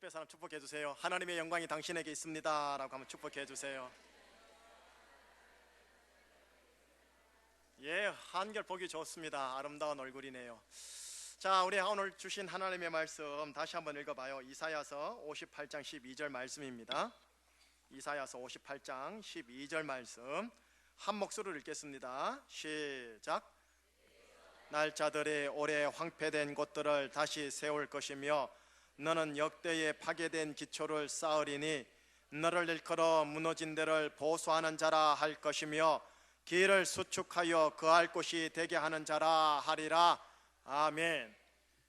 옆에 사람 축복해 주세요. 하나님의 영광이 당신에게 있습니다 라고 한번 축복해 주세요. 예, 한결 보기 좋습니다. 아름다운 얼굴이네요. 자, 우리 오늘 주신 하나님의 말씀 다시 한번 읽어봐요. 이사야서 58장 12절 말씀입니다. 이사야서 58장 12절 말씀 한 목소리로 읽겠습니다. 시작. 날짜들이 오래 황폐된 곳들을 다시 세울 것이며 너는 역대의 파괴된 기초를 쌓으리니 너를 일컬어 무너진 데를 보수하는 자라 할 것이며 길을 수축하여 거할 곳이 되게 하는 자라 하리라. 아멘.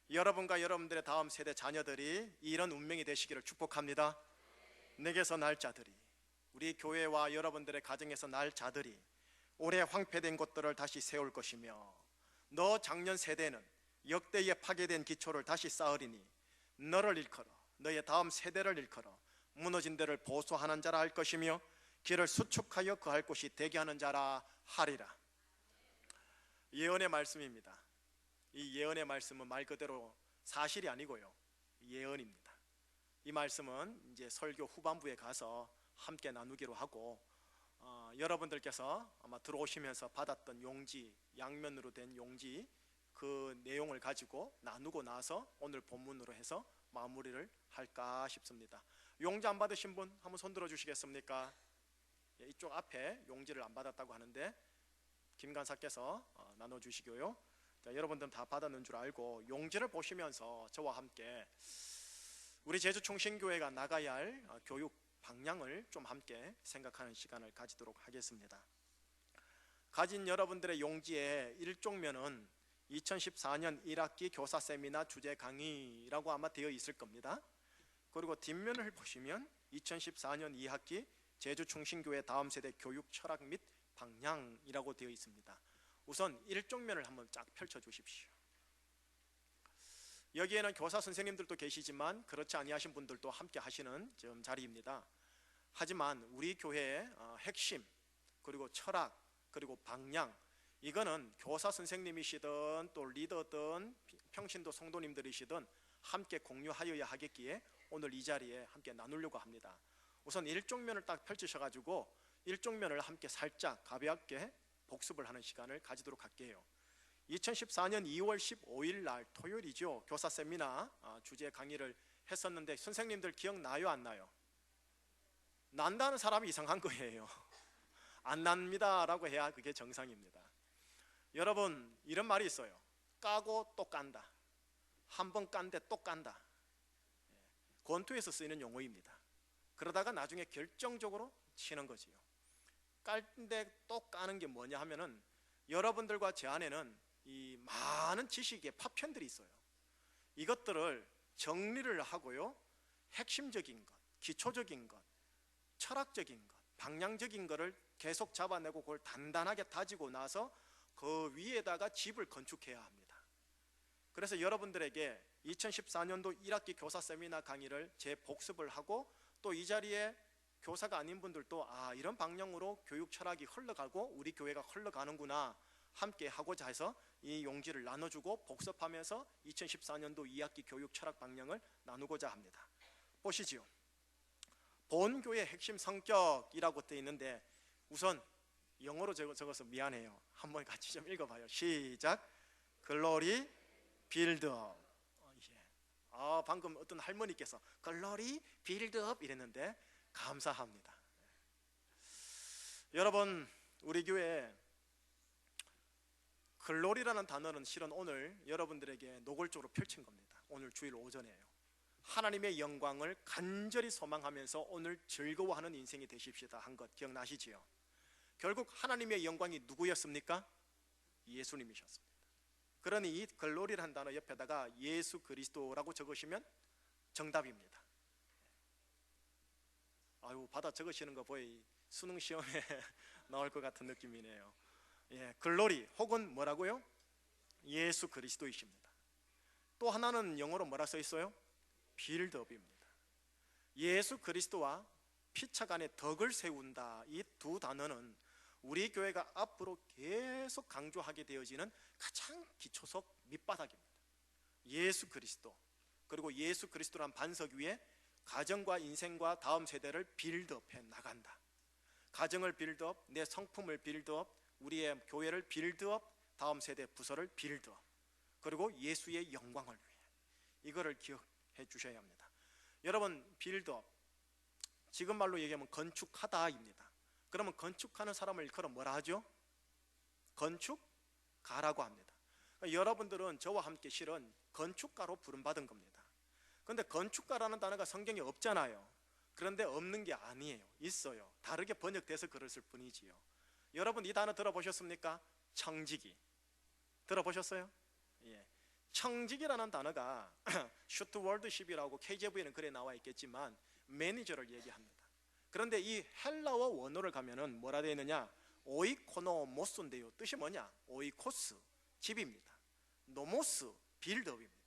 여러분과 여러분들의 다음 세대 자녀들이 이런 운명이 되시기를 축복합니다. 내게서 날 자들이, 우리 교회와 여러분들의 가정에서 날 자들이 오래 황폐된 곳들을 다시 세울 것이며 너 작년 세대는 역대의 파괴된 기초를 다시 쌓으리니 너를 일컬어, 너의 다음 세대를 일컬어 무너진 데를 보수하는 자라 할 것이며 길을 수축하여 거할 곳이 되게 하는 자라 하리라. 예언의 말씀입니다. 이 예언의 말씀은 말 그대로 사실이 아니고요, 예언입니다. 이 말씀은 이제 설교 후반부에 가서 함께 나누기로 하고 여러분들께서 아마 들어오시면서 받았던 용지, 양면으로 된 용지, 그 내용을 가지고 나누고 나서 오늘 본문으로 해서 마무리를 할까 싶습니다. 용지 안 받으신 분 한번 손 들어 주시겠습니까? 이쪽 앞에 용지를 안 받았다고 하는데 김 간사께서 나눠주시고요. 자, 여러분들은 다 받았는 줄 알고 용지를 보시면서 저와 함께 우리 제주총신교회가 나가야 할 교육 방향을 좀 함께 생각하는 시간을 가지도록 하겠습니다. 가진 여러분들의 용지에 일종면은 2014년 1학기 교사 세미나 주제 강의라고 아마 되어 있을 겁니다. 그리고 뒷면을 보시면 2014년 2학기 제주총신교회 다음 세대 교육 철학 및 방향이라고 되어 있습니다. 우선 일종면을 한번 쫙 펼쳐 주십시오. 여기에는 교사 선생님들도 계시지만 그렇지 아니하신 분들도 함께 하시는 자리입니다. 하지만 우리 교회의 핵심, 그리고 철학, 그리고 방향, 이거는 교사 선생님이시든 또 리더든 평신도 성도님들이시든 함께 공유하여야 하겠기에 오늘 이 자리에 함께 나누려고 합니다. 우선 일종면을 딱 펼치셔가지고 일종면을 함께 살짝 가볍게 복습을 하는 시간을 가지도록 할게요. 2014년 2월 15일 날 토요일이죠. 교사 세미나 주제 강의를 했었는데 선생님들 기억나요, 안 나요? 난다는 사람이 이상한 거예요. 안 납니다 라고 해야 그게 정상입니다. 여러분, 이런 말이 있어요. 까고 또 깐다. 한 번 깐데 또 깐다. 권투에서 쓰이는 용어입니다. 그러다가 나중에 결정적으로 치는 거지요. 깔때 또 까는 게 뭐냐 하면은 여러분들과 제 안에는 이 많은 지식의 파편들이 있어요. 이것들을 정리를 하고요, 핵심적인 것, 기초적인 것, 철학적인 것, 방향적인 것을 계속 잡아내고 그걸 단단하게 다지고 나서 그 위에다가 집을 건축해야 합니다. 그래서 여러분들에게 2014년도 1학기 교사 세미나 강의를 재복습을 하고 또 이 자리에 교사가 아닌 분들도 이런 방향으로 교육 철학이 흘러가고 우리 교회가 흘러가는구나 함께 하고자 해서 이 용지를 나눠주고 복습하면서 2014년도 2학기 교육 철학 방향을 나누고자 합니다. 보시지요. 본교의 핵심 성격이라고 되어 있는데 우선 영어로 적어서 미안해요. 한번 같이 좀 읽어봐요. 시작. 글로리 빌드업. 방금 어떤 할머니께서 글로리 빌드업 이랬는데 감사합니다. 여러분, 우리 교회 글로리라는 단어는 실은 오늘 여러분들에게 노골적으로 펼친 겁니다. 오늘 주일 오전에요. 하나님의 영광을 간절히 소망하면서 오늘 즐거워하는 인생이 되십시다 한 것 기억나시지요? 결국 하나님의 영광이 누구였습니까? 예수님이셨습니다. 그러니 이 글로리라는 단어 옆에다가 예수 그리스도라고 적으시면 정답입니다. 받아 적으시는 거 보이 수능 시험에 나올 것 같은 느낌이네요. 글로리 혹은 뭐라고요? 예수 그리스도이십니다. 또 하나는 영어로 뭐라 써 있어요? 빌드업입니다. 예수 그리스도와 피차간에 덕을 세운다. 이 두 단어는 우리 교회가 앞으로 계속 강조하게 되어지는 가장 기초석 밑바닥입니다. 예수 그리스도, 그리고 예수 그리스도란 반석 위에 가정과 인생과 다음 세대를 빌드업해 나간다. 가정을 빌드업, 내 성품을 빌드업, 우리의 교회를 빌드업, 다음 세대 부서를 빌드업, 그리고 예수의 영광을 위해, 이거를 기억해 주셔야 합니다. 여러분, 빌드업, 지금 말로 얘기하면 건축하다입니다. 그러면 건축하는 사람을 일컬어 뭐라 하죠? 건축가라고 합니다. 그러니까 여러분들은 저와 함께 실은 건축가로 부름받은 겁니다. 그런데 건축가라는 단어가 성경에 없잖아요. 그런데 없는 게 아니에요. 있어요. 다르게 번역돼서 그랬을 뿐이지요. 여러분, 이 단어 들어보셨습니까? 청지기 들어보셨어요? 예. 청지기라는 단어가 슈트월드십이라고 KJV에는 그래 나와 있겠지만 매니저를 얘기합니다. 그런데 이 헬라어 원어를 가면은 뭐라 되어 있느냐? 오이코노모스인데요. 뜻이 뭐냐? 오이코스, 집입니다. 노모스, 빌드업입니다.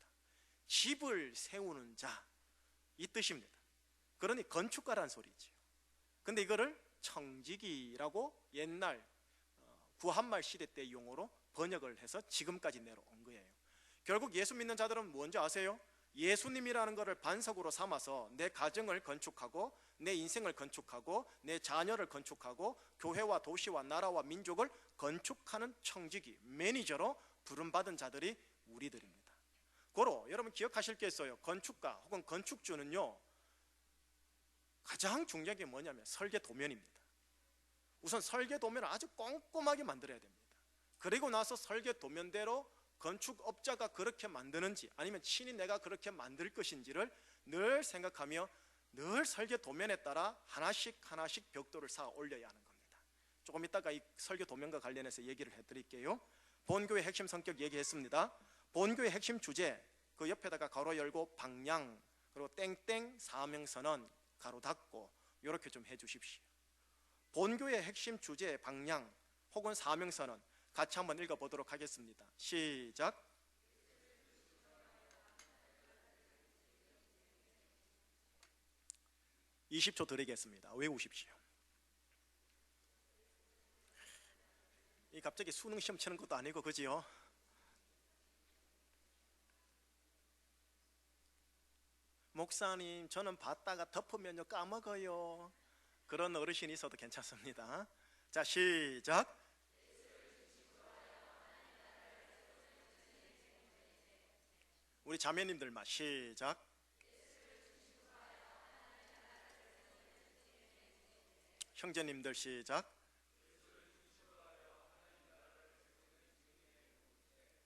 집을 세우는 자, 이 뜻입니다. 그러니 건축가란 소리지요. 근데 이거를 청지기라고 옛날 구한말 시대 때 용어로 번역을 해서 지금까지 내려온 거예요. 결국 예수 믿는 자들은 뭔지 아세요? 예수님이라는 것을 반석으로 삼아서 내 가정을 건축하고, 내 인생을 건축하고, 내 자녀를 건축하고, 교회와 도시와 나라와 민족을 건축하는 청지기, 매니저로 부름받은 자들이 우리들입니다. 고로 여러분 기억하실 게 있어요. 건축가 혹은 건축주는요, 가장 중요한 게 뭐냐면 설계 도면입니다. 우선 설계 도면을 아주 꼼꼼하게 만들어야 됩니다. 그리고 나서 설계 도면대로 건축업자가 그렇게 만드는지 아니면 친히 내가 그렇게 만들 것인지를 늘 생각하며 늘 설계 도면에 따라 하나씩 하나씩 벽돌을 쌓아 올려야 하는 겁니다. 조금 이따가 이 설계 도면과 관련해서 얘기를 해드릴게요. 본교의 핵심 성격 얘기했습니다. 본교의 핵심 주제, 그 옆에다가 가로 열고 방향, 그리고 땡땡 사명선언 가로 닫고 이렇게 좀 해주십시오. 본교의 핵심 주제, 방향 혹은 사명선언 같이 한번 읽어보도록 하겠습니다. 시작. 20초 드리겠습니다. 외우십시오. 이 갑자기 수능 시험 치는 것도 아니고 그지요? 목사님, 저는 봤다가 덮으면요 까먹어요. 그런 어르신이 있어도 괜찮습니다. 자, 시작. 우리 자매님들만 시작. 형제님들 시작.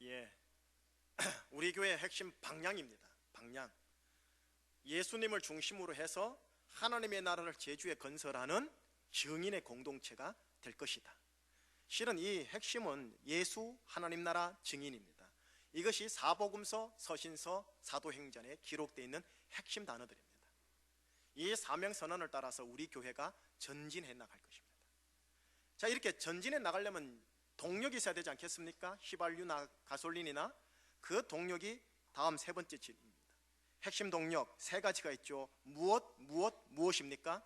예, 우리 교회의 핵심 방향입니다. 방향. 예수님을 중심으로 해서 하나님의 나라를 제주에 건설하는 증인의 공동체가 될 것이다. 실은 이 핵심은 예수 하나님 나라 증인입니다. 이것이 사복음서, 서신서, 사도행전에 기록되어 있는 핵심 단어들입니다. 이 사명선언을 따라서 우리 교회가 전진해 나갈 것입니다. 자, 이렇게 전진해 나가려면 동력이 있어야 되지 않겠습니까? 휘발유나 가솔린이나 그 동력이 다음 세 번째 질입니다. 핵심 동력 세 가지가 있죠. 무엇입니까?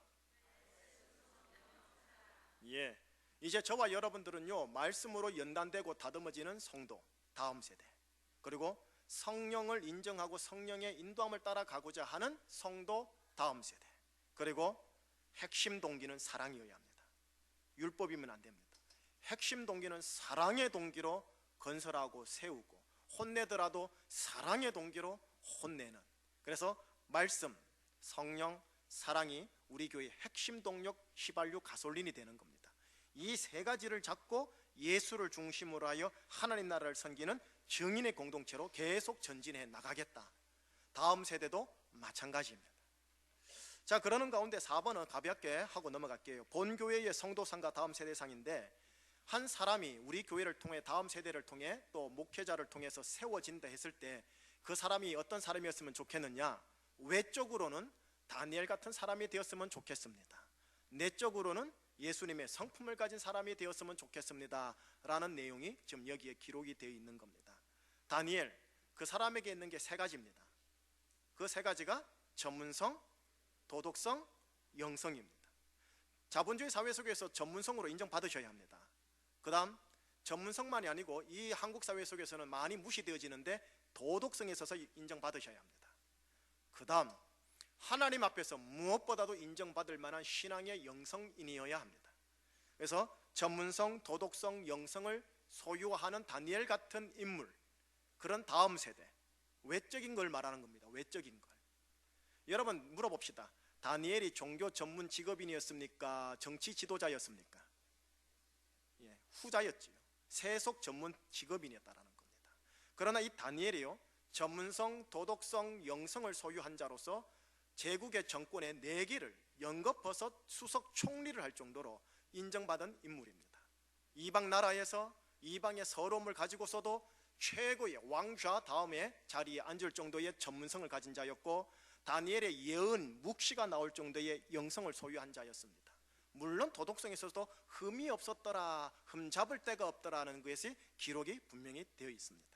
예, 이제 저와 여러분들은요, 말씀으로 연단되고 다듬어지는 성도, 다음 세대, 그리고 성령을 인정하고 성령의 인도함을 따라가고자 하는 성도, 다음 세대, 그리고 핵심 동기는 사랑이어야 합니다. 율법이면 안 됩니다. 핵심 동기는 사랑의 동기로 건설하고 세우고, 혼내더라도 사랑의 동기로 혼내는, 그래서 말씀, 성령, 사랑이 우리 교회의 핵심 동력, 휘발유, 가솔린이 되는 겁니다. 이 세 가지를 잡고 예수를 중심으로 하여 하나님 나라를 섬기는 증인의 공동체로 계속 전진해 나가겠다. 다음 세대도 마찬가지입니다. 자, 그러는 가운데 4번은 가볍게 하고 넘어갈게요. 본교회의 성도상과 다음 세대상인데, 한 사람이 우리 교회를 통해 다음 세대를 통해 또 목회자를 통해서 세워진다 했을 때 그 사람이 어떤 사람이었으면 좋겠느냐? 외적으로는 다니엘 같은 사람이 되었으면 좋겠습니다. 내적으로는 예수님의 성품을 가진 사람이 되었으면 좋겠습니다 라는 내용이 지금 여기에 기록이 되어 있는 겁니다. 다니엘, 그 사람에게 있는 게 세 가지입니다. 그 세 가지가 전문성, 도덕성, 영성입니다. 자본주의 사회 속에서 전문성으로 인정받으셔야 합니다. 그 다음 전문성만이 아니고 이 한국 사회 속에서는 많이 무시되어지는데 도덕성에 있어서 인정받으셔야 합니다. 그 다음 하나님 앞에서 무엇보다도 인정받을 만한 신앙의 영성인이어야 합니다. 그래서 전문성, 도덕성, 영성을 소유하는 다니엘 같은 인물, 그런 다음 세대, 외적인 걸 말하는 겁니다. 외적인 걸. 여러분 물어봅시다. 다니엘이 종교 전문 직업인이었습니까? 정치 지도자였습니까? 예, 후자였지요. 세속 전문 직업인이었다라는 겁니다. 그러나 이 다니엘이요, 전문성, 도덕성, 영성을 소유한 자로서 제국의 정권의 4기를 연거벗어 수석 총리를 할 정도로 인정받은 인물입니다. 이방 나라에서 이방의 서러움을 가지고서도 최고의 왕좌 다음에 자리에 앉을 정도의 전문성을 가진 자였고, 다니엘의 예언, 묵시가 나올 정도의 영성을 소유한 자였습니다. 물론 도덕성에 있어서도 흠이 없었더라, 흠잡을 데가 없더라는 것이 기록이 분명히 되어 있습니다.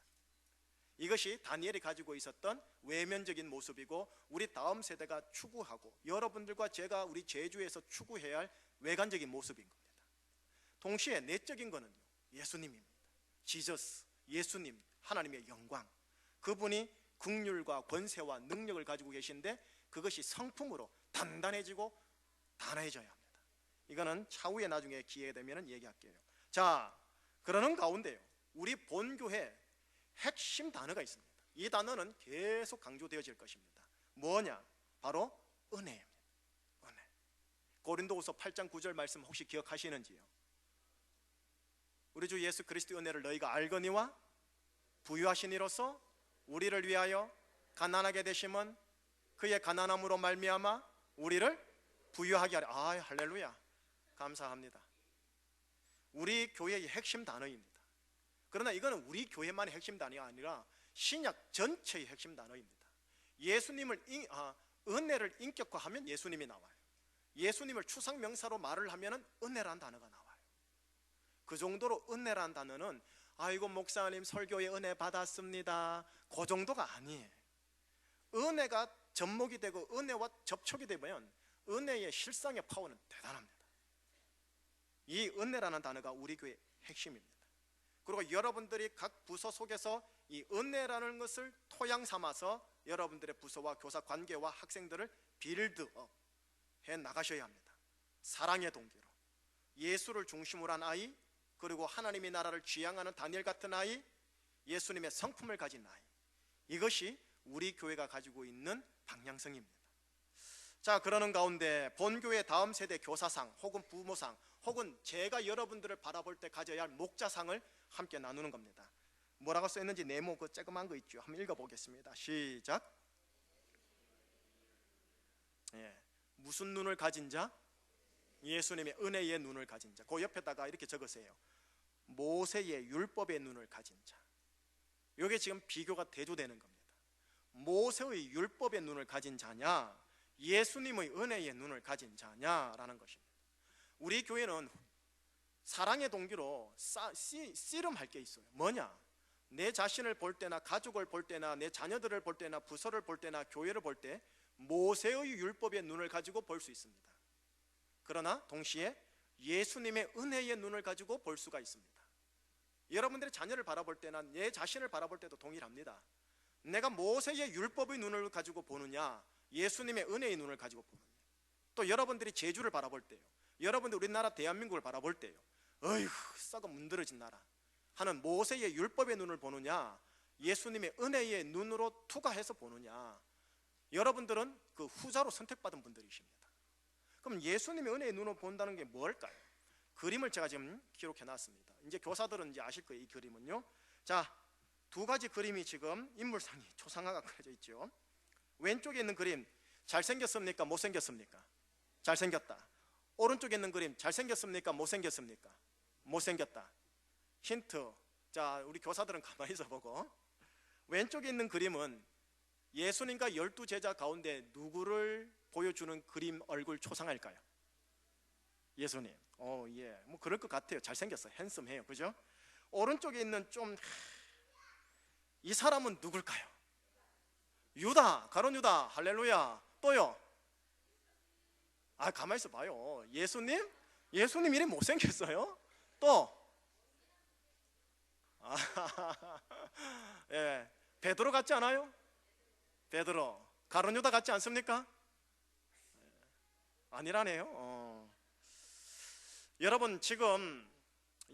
이것이 다니엘이 가지고 있었던 외면적인 모습이고, 우리 다음 세대가 추구하고 여러분들과 제가 우리 제주에서 추구해야 할 외관적인 모습인 겁니다. 동시에 내적인 것은요, 예수님입니다. 지저스, 예수님, 하나님의 영광, 그분이 긍휼과 권세와 능력을 가지고 계신데 그것이 성품으로 단단해지고 단아해져야 합니다. 이거는 차후에 나중에 기회 되면 얘기할게요. 자, 그러는 가운데요, 우리 본교회 핵심 단어가 있습니다. 이 단어는 계속 강조되어질 것입니다. 뭐냐? 바로 은혜입니다. 은혜. 고린도후서 8장 9절 말씀 혹시 기억하시는지요? 우리 주 예수 그리스도의 은혜를 너희가 알거니와 부유하신 이로써 우리를 위하여 가난하게 되심은 그의 가난함으로 말미암아 우리를 부유하게 하려. 아, 할렐루야. 감사합니다. 우리 교회의 핵심 단어입니다. 그러나 이거는 우리 교회만의 핵심 단어가 아니라 신약 전체의 핵심 단어입니다. 예수님을 은혜를 인격화하면 예수님이 나와요. 예수님을 추상명사로 말을 하면 은혜라는 단어가 나와요. 그 정도로 은혜라는 단어는 아이고 목사님 설교에 은혜 받았습니다, 그 정도가 아니에요. 은혜가 접목이 되고 은혜와 접촉이 되면 은혜의 실상의 파워는 대단합니다. 이 은혜라는 단어가 우리 교회의 핵심입니다. 그리고 여러분들이 각 부서 속에서 이 은혜라는 것을 토양 삼아서 여러분들의 부서와 교사 관계와 학생들을 빌드업 해 나가셔야 합니다. 사랑의 동기로 예수를 중심으로 한 아이, 그리고 하나님의 나라를 지향하는 다니엘 같은 아이, 예수님의 성품을 가진 아이, 이것이 우리 교회가 가지고 있는 방향성입니다. 자, 그러는 가운데 본교회 다음 세대 교사상 혹은 부모상 혹은 제가 여러분들을 바라볼 때 가져야 할 목자상을 함께 나누는 겁니다. 뭐라고 써있는지 네모 그 조그만 거 있죠. 한번 읽어보겠습니다. 시작. 예. 무슨 눈을 가진 자? 예수님의 은혜의 눈을 가진 자. 그 옆에다가 이렇게 적으세요. 모세의 율법의 눈을 가진 자. 이게 지금 비교가 대조되는 겁니다. 모세의 율법의 눈을 가진 자냐, 예수님의 은혜의 눈을 가진 자냐라는 것입니다. 우리 교회는 사랑의 동기로 씨름할 게 있어요. 뭐냐? 내 자신을 볼 때나 가족을 볼 때나 내 자녀들을 볼 때나 부서를 볼 때나 교회를 볼 때 모세의 율법의 눈을 가지고 볼 수 있습니다. 그러나 동시에 예수님의 은혜의 눈을 가지고 볼 수가 있습니다. 여러분들의 자녀를 바라볼 때나 내 자신을 바라볼 때도 동일합니다. 내가 모세의 율법의 눈을 가지고 보느냐, 예수님의 은혜의 눈을 가지고 보느냐. 또 여러분들이 제주를 바라볼 때요, 여러분들 우리나라 대한민국을 바라볼 때요, 어휴 썩어 문드러진 나라 하는 모세의 율법의 눈을 보느냐, 예수님의 은혜의 눈으로 투과해서 보느냐. 여러분들은 그 후자로 선택받은 분들이십니다. 그럼 예수님의 은혜의 눈으로 본다는 게 뭘까요? 그림을 제가 지금 기록해 놨습니다. 이제 교사들은 이제 아실 거예요. 이 그림은요, 자, 2가지 그림이 지금 인물상이 초상화가 그려져 있죠. 왼쪽에 있는 그림 잘생겼습니까? 못생겼습니까? 잘생겼다. 오른쪽에 있는 그림 잘생겼습니까? 못생겼습니까? 못생겼다. 힌트. 자, 우리 교사들은 가만히 있어보고, 왼쪽에 있는 그림은 예수님과 12제자 가운데 누구를 보여주는 그림 얼굴 초상화일까요? 예수님. 예, 뭐 그럴 것 같아요. 잘생겼어요. 핸섬해요. 그죠? 오른쪽에 있는 이 사람은 누굴까요? 유다, 가룟 유다. 할렐루야. 또요? 아, 가만히 있어 봐요. 예수님? 예수님 이름 못생겼어요? 또? 예, 베드로 같지 않아요? 베드로. 가룟 유다 같지 않습니까? 아니라네요. 여러분, 지금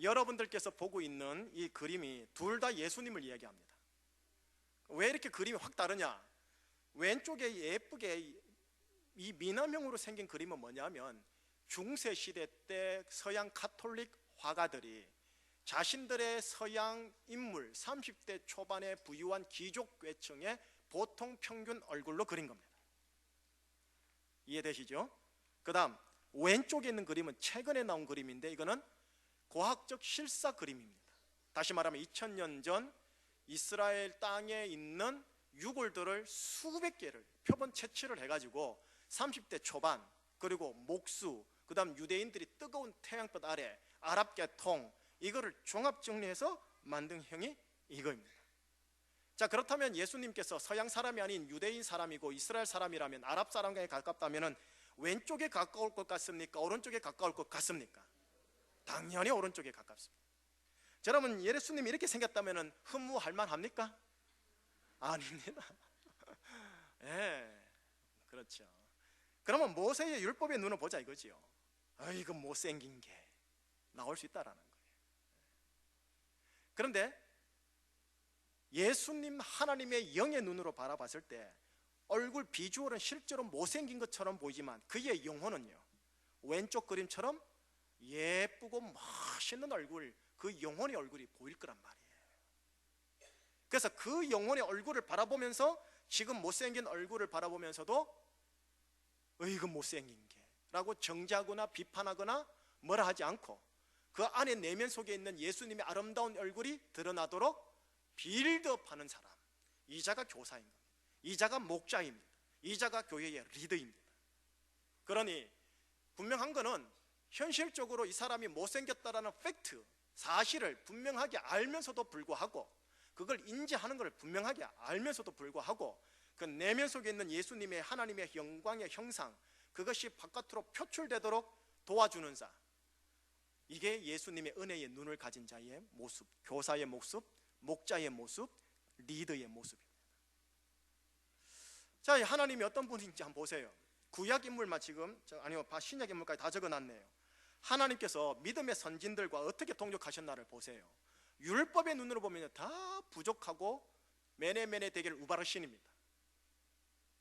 여러분들께서 보고 있는 이 그림이 둘 다 예수님을 이야기합니다. 왜 이렇게 그림이 확 다르냐? 왼쪽에 예쁘게 이 미남형으로 생긴 그림은 뭐냐면, 중세 시대 때 서양 가톨릭 화가들이 자신들의 서양 인물 30대 초반의 부유한 귀족계층의 보통 평균 얼굴로 그린 겁니다. 이해되시죠? 그 다음 왼쪽에 있는 그림은 최근에 나온 그림인데, 이거는 과학적 실사 그림입니다. 다시 말하면 2000년 전 이스라엘 땅에 있는 유골들을 수백 개를 표본 채취를 해가지고 30대 초반, 그리고 목수, 그 다음 유대인들이 뜨거운 태양볕 아래 아랍 계통, 이거를 종합 정리해서 만든 형이 이거입니다. 자, 그렇다면 예수님께서 서양 사람이 아닌 유대인 사람이고 이스라엘 사람이라면, 아랍 사람에 가깝다면 왼쪽에 가까울 것 같습니까? 오른쪽에 가까울 것 같습니까? 당연히 오른쪽에 가깝습니다. 자, 여러분, 예수님이 이렇게 생겼다면 흠모할 만합니까? 아닙니다. 예, 그렇죠. 그러면 모세의 율법의 눈을 보자 이거지요. 이거 못생긴 게 나올 수 있다라는 거예요. 그런데 예수님 하나님의 영의 눈으로 바라봤을 때 얼굴 비주얼은 실제로 못생긴 것처럼 보이지만 그의 영혼은요, 왼쪽 그림처럼 예쁘고 멋있는 얼굴, 그 영혼의 얼굴이 보일 거란 말이에요. 그래서 그 영혼의 얼굴을 바라보면서, 지금 못생긴 얼굴을 바라보면서도 이거 못생긴 게 라고 정죄하거나 비판하거나 뭐라 하지 않고, 그 안에 내면 속에 있는 예수님의 아름다운 얼굴이 드러나도록 빌드업하는 사람, 이자가 교사인 겁니다. 이자가 목자입니다. 이자가 교회의 리더입니다. 그러니 분명한 거는, 현실적으로 이 사람이 못생겼다라는 팩트, 사실을 분명하게 알면서도 불구하고, 그걸 인지하는 걸 분명하게 알면서도 불구하고, 그 내면 속에 있는 예수님의 하나님의 영광의 형상, 그것이 바깥으로 표출되도록 도와주는 자, 이게 예수님의 은혜의 눈을 가진 자의 모습, 교사의 모습, 목자의 모습, 리더의 모습입니다. 자, 하나님이 어떤 분인지 한번 보세요. 구약 인물만 지금, 아니요, 신약 인물까지 다 적어놨네요. 하나님께서 믿음의 선진들과 어떻게 동역하셨나를 보세요. 율법의 눈으로 보면 다 부족하고 메네메네 되길 우바르신입니다.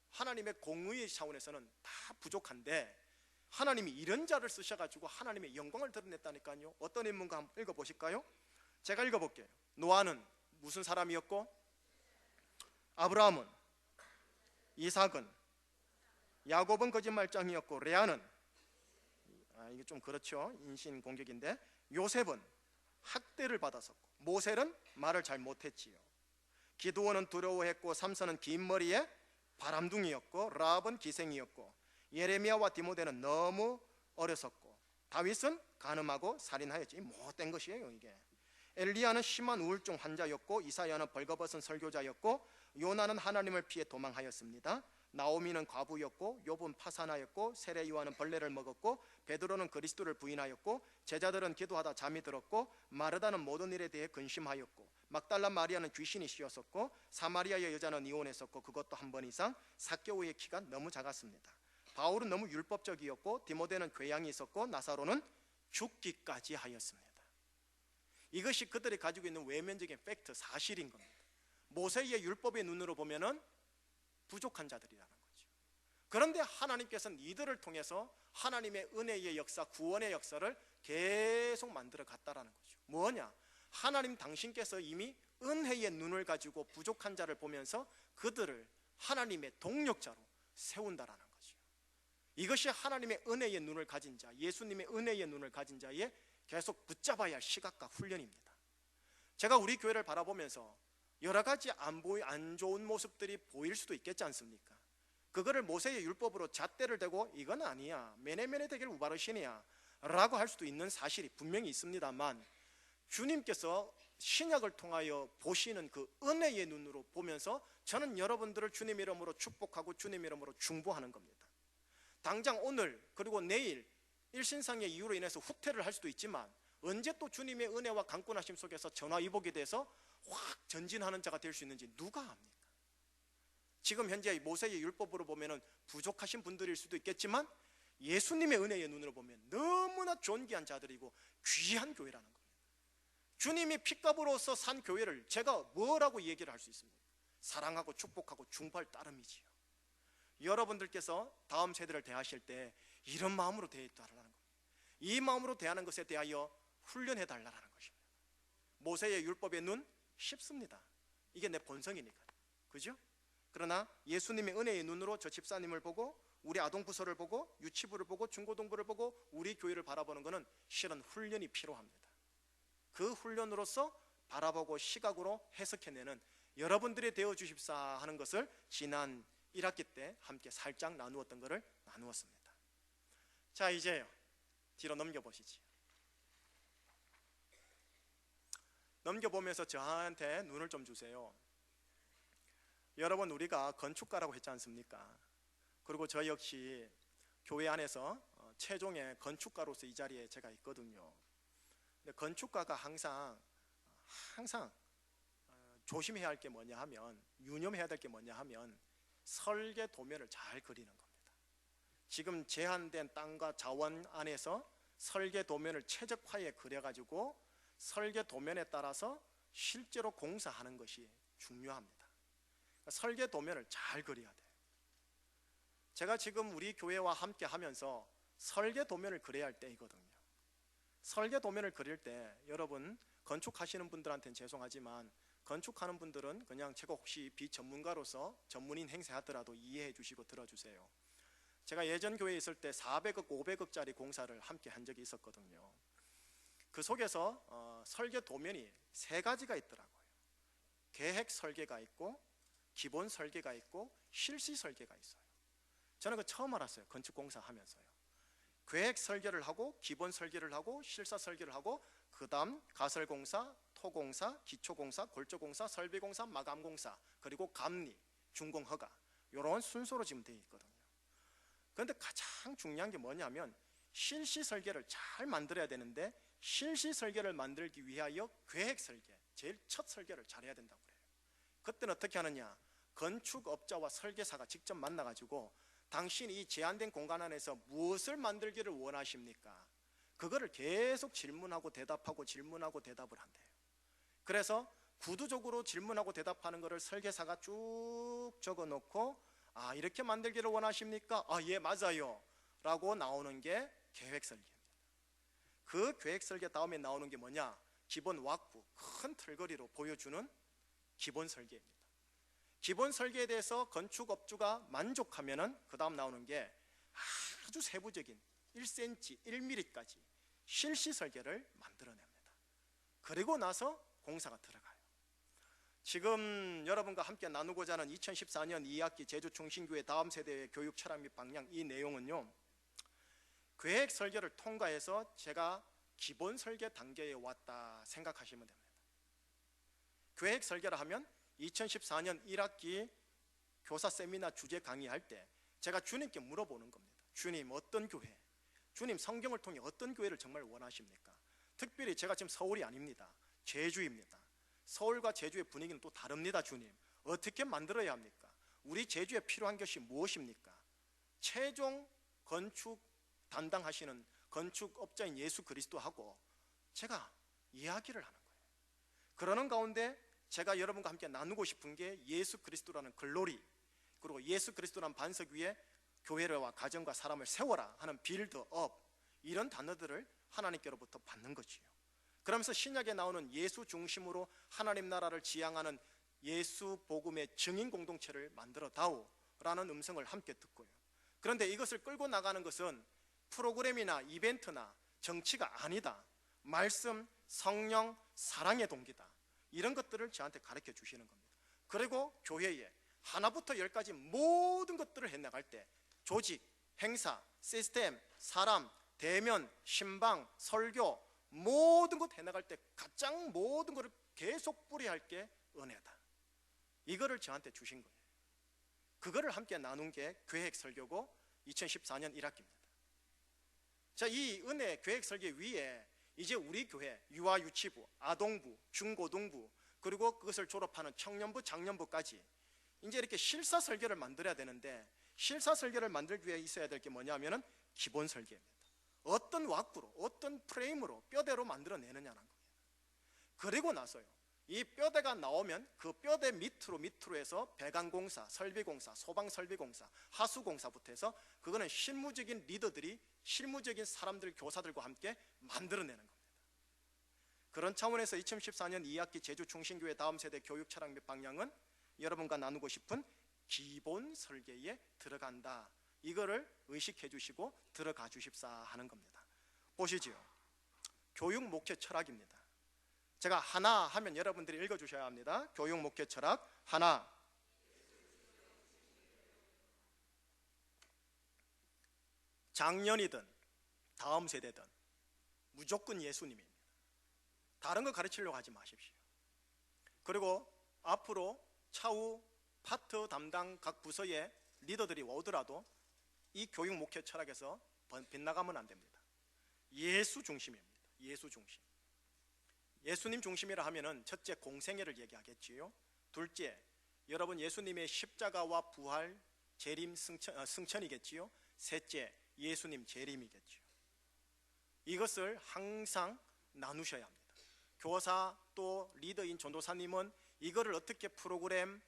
하나님의 공의의 차원에서는 다 부족한데, 하나님이 이런 자를 쓰셔가지고 하나님의 영광을 드러냈다니까요. 어떤 인물인가 한번 읽어보실까요? 제가 읽어볼게요. 노아는 무슨 사람이었고, 아브라함은, 이삭은, 야곱은 거짓말장이었고, 레아는, 이게 좀 그렇죠, 인신공격인데, 요셉은 학대를 받았었고, 모세는 말을 잘 못했지요. 기드온은 두려워했고, 삼손은 긴 머리에 바람둥이였고, 라합은 기생이었고, 예레미야와 디모데는 너무 어렸었고, 다윗은 간음하고 살인하였지. 못된 것이에요 이게. 엘리야는 심한 우울증 환자였고, 이사야는 벌거벗은 설교자였고, 요나는 하나님을 피해 도망하였습니다. 나오미는 과부였고, 욥은 파산하였고, 세례 요한은 벌레를 먹었고, 베드로는 그리스도를 부인하였고, 제자들은 기도하다 잠이 들었고, 마르다는 모든 일에 대해 근심하였고, 막달라 마리아는 귀신이 씌었었고, 사마리아의 여자는 이혼했었고, 그것도 한 번 이상. 삭개오의 키가 너무 작았습니다. 바울은 너무 율법적이었고, 디모데는 괴양이 있었고, 나사로는 죽기까지 하였습니다. 이것이 그들이 가지고 있는 외면적인 팩트, 사실인 겁니다. 모세의 율법의 눈으로 보면은 부족한 자들이라는 거죠. 그런데 하나님께서는 이들을 통해서 하나님의 은혜의 역사, 구원의 역사를 계속 만들어 갔다라는 거죠. 뭐냐? 하나님 당신께서 이미 은혜의 눈을 가지고 부족한 자를 보면서 그들을 하나님의 동력자로 세운다라는 거죠. 이것이 하나님의 은혜의 눈을 가진 자, 예수님의 은혜의 눈을 가진 자의 계속 붙잡아야 할 시각과 훈련입니다. 제가 우리 교회를 바라보면서 여러 가지 안 좋은 모습들이 보일 수도 있겠지 않습니까? 그거를 모세의 율법으로 잣대를 대고 이건 아니야, 메네메네 되길 우바르시니야 라고 할 수도 있는 사실이 분명히 있습니다만, 주님께서 신약을 통하여 보시는 그 은혜의 눈으로 보면서 저는 여러분들을 주님 이름으로 축복하고 주님 이름으로 중보하는 겁니다. 당장 오늘 그리고 내일 일신상의 이유로 인해서 후퇴를 할 수도 있지만, 언제 또 주님의 은혜와 강권하심 속에서 전화위복이 돼서 확 전진하는 자가 될 수 있는지 누가 압니까? 지금 현재 모세의 율법으로 보면은 부족하신 분들일 수도 있겠지만, 예수님의 은혜의 눈으로 보면 너무나 존귀한 자들이고 귀한 교회라는 겁니다. 주님이 핏값으로서 산 교회를 제가 뭐라고 얘기를 할 수 있습니까? 사랑하고 축복하고 중보할 따름이지요. 여러분들께서 다음 세대를 대하실 때 이런 마음으로 대해달라는 겁니다. 이 마음으로 대하는 것에 대하여 훈련해 달라는 것입니다. 모세의 율법의 눈 쉽습니다. 이게 내 본성이니까, 그죠? 그러나 예수님의 은혜의 눈으로 저 집사님을 보고 우리 아동부서를 보고 유치부를 보고 중고등부를 보고 우리 교회를 바라보는 것은 실은 훈련이 필요합니다. 그 훈련으로서 바라보고 시각으로 해석해내는 여러분들이 되어 주십사 하는 것을 지난 1학기 때 함께 살짝 나누었던 것을 나누었습니다. 자, 이제요 뒤로 넘겨보시지. 넘겨보면서 저한테 눈을 좀 주세요. 여러분, 우리가 건축가라고 했지 않습니까? 그리고 저 역시 교회 안에서 최종의 건축가로서 이 자리에 제가 있거든요. 근데 건축가가 항상 조심해야 할 게 뭐냐 하면, 유념해야 될 게 뭐냐 하면 설계 도면을 잘 그리는 겁니다. 지금 제한된 땅과 자원 안에서 설계 도면을 최적화해 그려가지고 설계 도면에 따라서 실제로 공사하는 것이 중요합니다. 그러니까 설계 도면을 잘 그려야 돼요. 제가 지금 우리 교회와 함께 하면서 설계 도면을 그려야 할 때이거든요. 설계 도면을 그릴 때 여러분, 건축하시는 분들한테는 죄송하지만 건축하는 분들은 그냥 제가 혹시 비전문가로서 전문인 행세하더라도 이해해 주시고 들어주세요. 제가 예전 교회에 있을 때 400억, 500억짜리 공사를 함께 한 적이 있었거든요. 그 속에서 설계 도면이 세 가지가 있더라고요. 계획 설계가 있고 기본 설계가 있고 실시 설계가 있어요. 저는 그거 처음 알았어요. 건축공사 하면서요. 계획 설계를 하고 기본 설계를 하고 실사 설계를 하고 그 다음 가설공사, 토공사, 기초공사, 골조공사, 설비공사, 마감공사, 그리고 감리, 준공허가, 이런 순서로 지금 되어 있거든요. 그런데 가장 중요한 게 뭐냐면 실시 설계를 잘 만들어야 되는데, 실시 설계를 만들기 위하여 계획 설계, 제일 첫 설계를 잘해야 된다고 그래요. 그때는 어떻게 하느냐, 건축업자와 설계사가 직접 만나가지고 당신이 이 제한된 공간 안에서 무엇을 만들기를 원하십니까? 그거를 계속 질문하고 대답하고 질문하고 대답을 한대요. 그래서 구두적으로 질문하고 대답하는 것을 설계사가 쭉 적어놓고, 아, 이렇게 만들기를 원하십니까? 아, 예, 맞아요 라고 나오는 게 계획 설계입니다. 그 계획 설계 다음에 나오는 게 뭐냐, 기본 왁구, 큰 틀거리로 보여주는 기본 설계입니다. 기본 설계에 대해서 건축업주가 만족하면은 그 다음 나오는 게 아주 세부적인 1cm, 1mm까지 실시 설계를 만들어냅니다. 그리고 나서 공사가 들어가요. 지금 여러분과 함께 나누고자 하는 2014년 2학기 제주충신교회 다음 세대의 교육 철학 및 방향, 이 내용은요, 계획 설계를 통과해서 제가 기본 설계 단계에 왔다 생각하시면 됩니다. 계획 설계를 하면 2014년 1학기 교사 세미나 주제 강의할 때 제가 주님께 물어보는 겁니다. 주님, 어떤 교회, 주님 성경을 통해 어떤 교회를 정말 원하십니까? 특별히 제가 지금 서울이 아닙니다. 제주입니다. 서울과 제주의 분위기는 또 다릅니다. 주님, 어떻게 만들어야 합니까? 우리 제주에 필요한 것이 무엇입니까? 최종 건축 담당하시는 건축업자인 예수 그리스도하고 제가 이야기를 하는 거예요. 그러는 가운데 제가 여러분과 함께 나누고 싶은 게 예수 그리스도라는 글로리, 그리고 예수 그리스도라는 반석 위에 교회와 가정과 사람을 세워라 하는 빌드업, 이런 단어들을 하나님께로부터 받는 거지요. 그러면서 신약에 나오는 예수 중심으로 하나님 나라를 지향하는 예수 복음의 증인 공동체를 만들어 다오라는 음성을 함께 듣고요. 그런데 이것을 끌고 나가는 것은 프로그램이나 이벤트나 정치가 아니다. 말씀, 성령, 사랑의 동기다. 이런 것들을 저한테 가르쳐 주시는 겁니다. 그리고 교회에 하나부터 열까지 모든 것들을 해나갈 때 조직, 행사, 시스템, 사람, 대면, 신방, 설교, 모든 것 해나갈 때 가장 모든 것을 계속 뿌려야 할 게 은혜다. 이거를 저한테 주신 거예요. 그거를 함께 나눈 게 계획 설교고 2014년 1학기입니다. 자, 이 은혜 계획 설계 위에 이제 우리 교회 유아 유치부, 아동부, 중고등부, 그리고 그것을 졸업하는 청년부, 장년부까지 이제 이렇게 실사 설계를 만들어야 되는데, 실사 설계를 만들기 위해 있어야 될 게 뭐냐면은 기본 설계입니다. 어떤 왁구로, 어떤 프레임으로 뼈대로 만들어내느냐는 겁니다. 그리고 나서요, 이 뼈대가 나오면 그 뼈대 밑으로 해서 배관공사, 설비공사, 소방설비공사, 하수공사부터 해서 그거는 실무적인 리더들이, 실무적인 사람들, 교사들과 함께 만들어내는 겁니다. 그런 차원에서 2014년 2학기 제주중심교회 다음 세대 교육 철학 및 방향은 여러분과 나누고 싶은 기본 설계에 들어간다. 이거를 의식해 주시고 들어가 주십사 하는 겁니다. 보시지요. 교육 목회 철학입니다. 제가 하나 하면 여러분들이 읽어 주셔야 합니다. 교육 목회 철학 하나. 작년이든 다음 세대든 무조건 예수님입니다. 다른 거 가르치려고 하지 마십시오. 그리고 앞으로 차후 파트 담당 각 부서의 리더들이 오더라도 이 교육 목회 철학에서 빗나가면 안 됩니다. 예수 중심입니다. 예수 중심. 예수님 중심이라 하면은 첫째 공생애를 얘기하겠지요. 둘째 여러분 예수님의 십자가와 부활, 재림, 승천이겠지요. 셋째 예수님 재림이겠지요. 이것을 항상 나누셔야 합니다. 교사 또 리더인 전도사님은 이거를 어떻게 프로그램,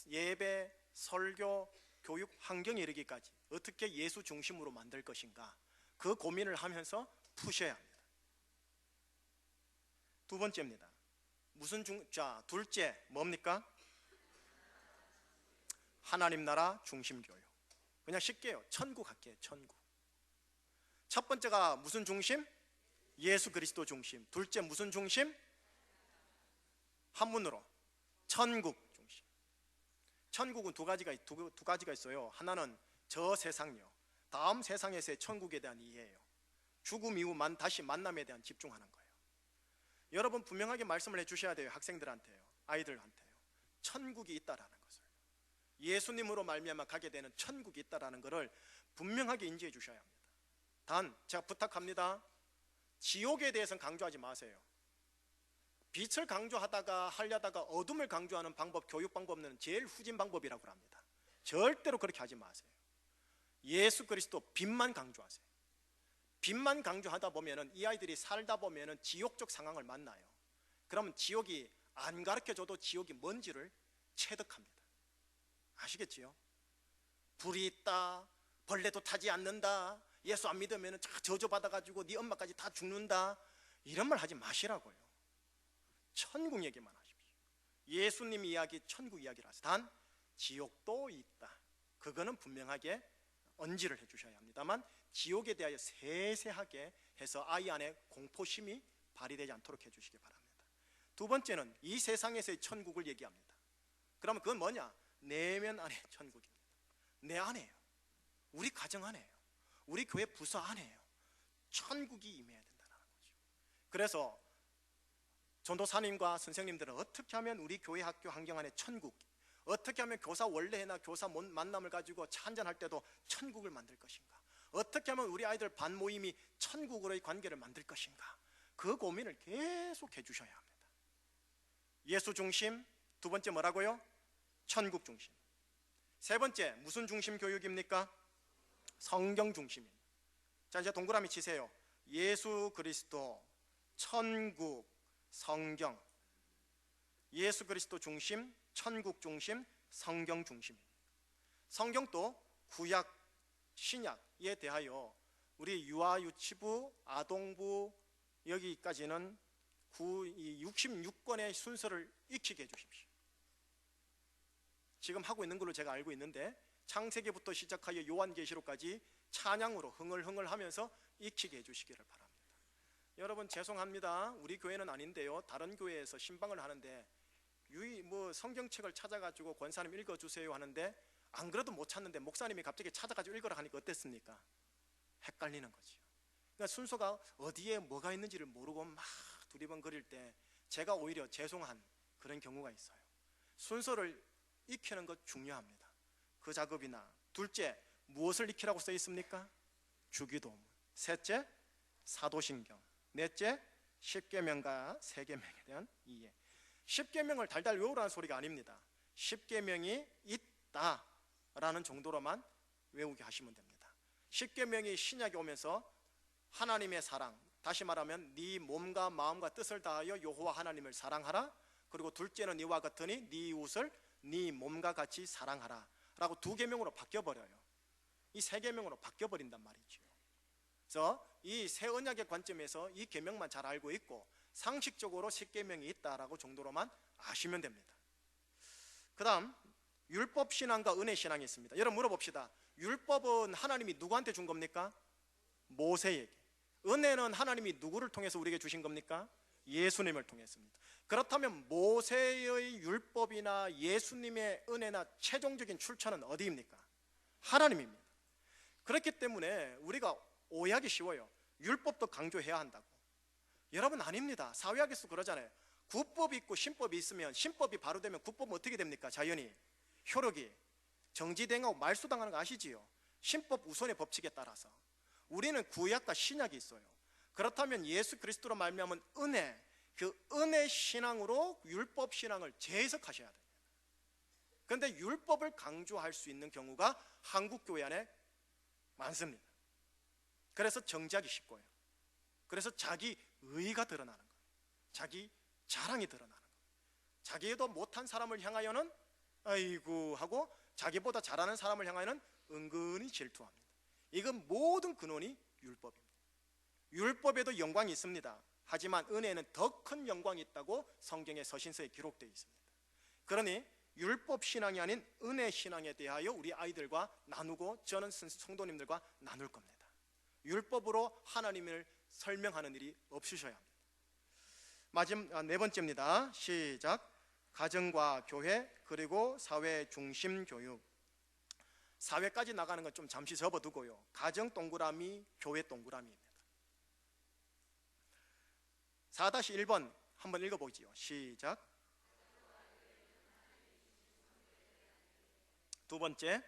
예배, 설교, 교육 환경에 이르기까지 어떻게 예수 중심으로 만들 것인가, 그 고민을 하면서 푸셔야 합니다. 두 번째입니다. 둘째 뭡니까? 하나님 나라 중심 교육. 그냥 쉽게요, 천국 할게요. 천국. 첫 번째가 무슨 중심? 예수 그리스도 중심. 둘째 무슨 중심? 한문으로 천국 중심. 천국은 두 가지가 있어요. 하나는 저 세상요, 다음 세상에서의 천국에 대한 이해예요. 죽음 이후 다시 만남에 대한 집중하는 거예요. 여러분 분명하게 말씀을 해주셔야 돼요. 학생들한테요, 아이들한테요. 천국이 있다라는 것을, 예수님으로 말미암아 가게 되는 천국이 있다라는 것을 분명하게 인지해 주셔야 합니다. 단 제가 부탁합니다. 지옥에 대해서는 강조하지 마세요. 빛을 강조하다가 하려다가 어둠을 강조하는 방법, 교육 방법은 제일 후진 방법이라고 합니다. 절대로 그렇게 하지 마세요. 예수 그리스도 빛만 강조하세요. 빛만 강조하다 보면은 이 아이들이 살다 보면은 지옥적 상황을 만나요. 그러면 지옥이 안 가르쳐줘도 지옥이 뭔지를 체득합니다. 아시겠지요? 불이 있다, 벌레도 타지 않는다, 예수 안 믿으면 저주받아가지고 네 엄마까지 다 죽는다, 이런 말 하지 마시라고요. 천국 얘기만 하십시오. 예수님 이야기, 천국 이야기를 하세요. 단 지옥도 있다, 그거는 분명하게 언지를 해주셔야 합니다만 지옥에 대하여 세세하게 해서 아이 안에 공포심이 발휘되지 않도록 해주시기 바랍니다. 두 번째는 이 세상에서의 천국을 얘기합니다. 그러면 그건 뭐냐? 내면 안에 천국입니다. 내 안에요. 우리 가정 안에요. 우리 교회 부서 안에요. 천국이 임해야 된다는 거죠. 그래서 전도사님과 선생님들은 어떻게 하면 우리 교회 학교 환경 안에 천국, 어떻게 하면 교사 원래나 교사 만남을 가지고 차 한잔 할 때도 천국을 만들 것인가, 어떻게 하면 우리 아이들 반 모임이 천국으로의 관계를 만들 것인가, 그 고민을 계속 해주셔야 합니다. 예수 중심. 두 번째 뭐라고요? 천국 중심. 세 번째 무슨 중심 교육입니까? 성경 중심입니다. 자, 이제 동그라미 치세요. 예수 그리스도, 천국, 성경. 예수 그리스도 중심, 천국 중심, 성경 중심입니다. 성경도 구약, 신약에 대하여 우리 유아, 유치부, 아동부 여기까지는 66권의 순서를 익히게 해주십시오. 지금 하고 있는 걸로 제가 알고 있는데 창세기부터 시작하여 요한계시록까지 찬양으로 흥얼흥얼 하면서 익히게 해주시기를 바랍니다. 여러분 죄송합니다. 우리 교회는 아닌데요, 다른 교회에서 신방을 하는데 성경책을 찾아가지고 권사님 읽어주세요 하는데 안 그래도 못 찾는데 목사님이 갑자기 찾아가지고 읽으라 하니까 어땠습니까? 헷갈리는 거죠. 그러니까 순서가 어디에 뭐가 있는지를 모르고 막 두리번거릴 때 제가 오히려 죄송한 그런 경우가 있어요. 순서를 익히는 것 중요합니다. 그 작업이나. 둘째, 무엇을 익히라고 써 있습니까? 주기도문. 셋째, 사도신경. 넷째, 십계명과 세계명에 대한 이해. 십계명을 달달 외우라는 소리가 아닙니다. 십계명이 있다라는 정도로만 외우게 하시면 됩니다. 십계명이 신약에 오면서 하나님의 사랑, 다시 말하면 네 몸과 마음과 뜻을 다하여 여호와 하나님을 사랑하라, 그리고 둘째는 이와 같으니 네 이웃을 네 몸과 같이 사랑하라 라고 두 계명으로 바뀌어버려요. 이 세 계명으로 바뀌어버린단 말이죠. 그래서 이 새 언약의 관점에서 이 계명만 잘 알고 있고 상식적으로 십계명이 있다라고 정도로만 아시면 됩니다. 그 다음 율법신앙과 은혜신앙이 있습니다. 여러분 물어봅시다. 율법은 하나님이 누구한테 준 겁니까? 모세에게. 은혜는 하나님이 누구를 통해서 우리에게 주신 겁니까? 예수님을 통했습니다. 그렇다면 모세의 율법이나 예수님의 은혜나 최종적인 출처는 어디입니까? 하나님입니다. 그렇기 때문에 우리가 오해하기 쉬워요. 율법도 강조해야 한다고. 여러분 아닙니다. 사회학에서 그러잖아요. 구법이 있고 신법이 있으면 신법이 바로 되면 구법은 어떻게 됩니까? 자연히 효력이 정지당하고 말소당하는 거 아시지요? 신법 우선의 법칙에 따라서 우리는 구약과 신약이 있어요. 그렇다면 예수 그리스도로 말미암은 은혜, 그 은혜 신앙으로 율법 신앙을 재해석하셔야 됩니다. 그런데 율법을 강조할 수 있는 경우가 한국 교회 안에 많습니다. 그래서 정지하기 쉽고요. 그래서 자기 의가 드러나는 거예요. 자기 자랑이 드러나는 거예요. 자기도 못한 사람을 향하여는 아이고 하고 자기보다 잘하는 사람을 향하여는 은근히 질투합니다. 이건 모든 근원이 율법입니다. 율법에도 영광이 있습니다. 하지만 은혜에는 더 큰 영광이 있다고 성경의 서신서에 기록되어 있습니다. 그러니 율법 신앙이 아닌 은혜 신앙에 대하여 우리 아이들과 나누고 저는 성도님들과 나눌 겁니다. 율법으로 하나님을 설명하는 일이 없으셔야 합니다. 마지막 네 번째입니다. 시작. 가정과 교회 그리고 사회 중심 교육. 사회까지 나가는 건 좀 잠시 접어두고요. 가정 동그라미, 교회 동그라미입니다. 4-1번 한번 읽어보지요. 시작. 두 번째,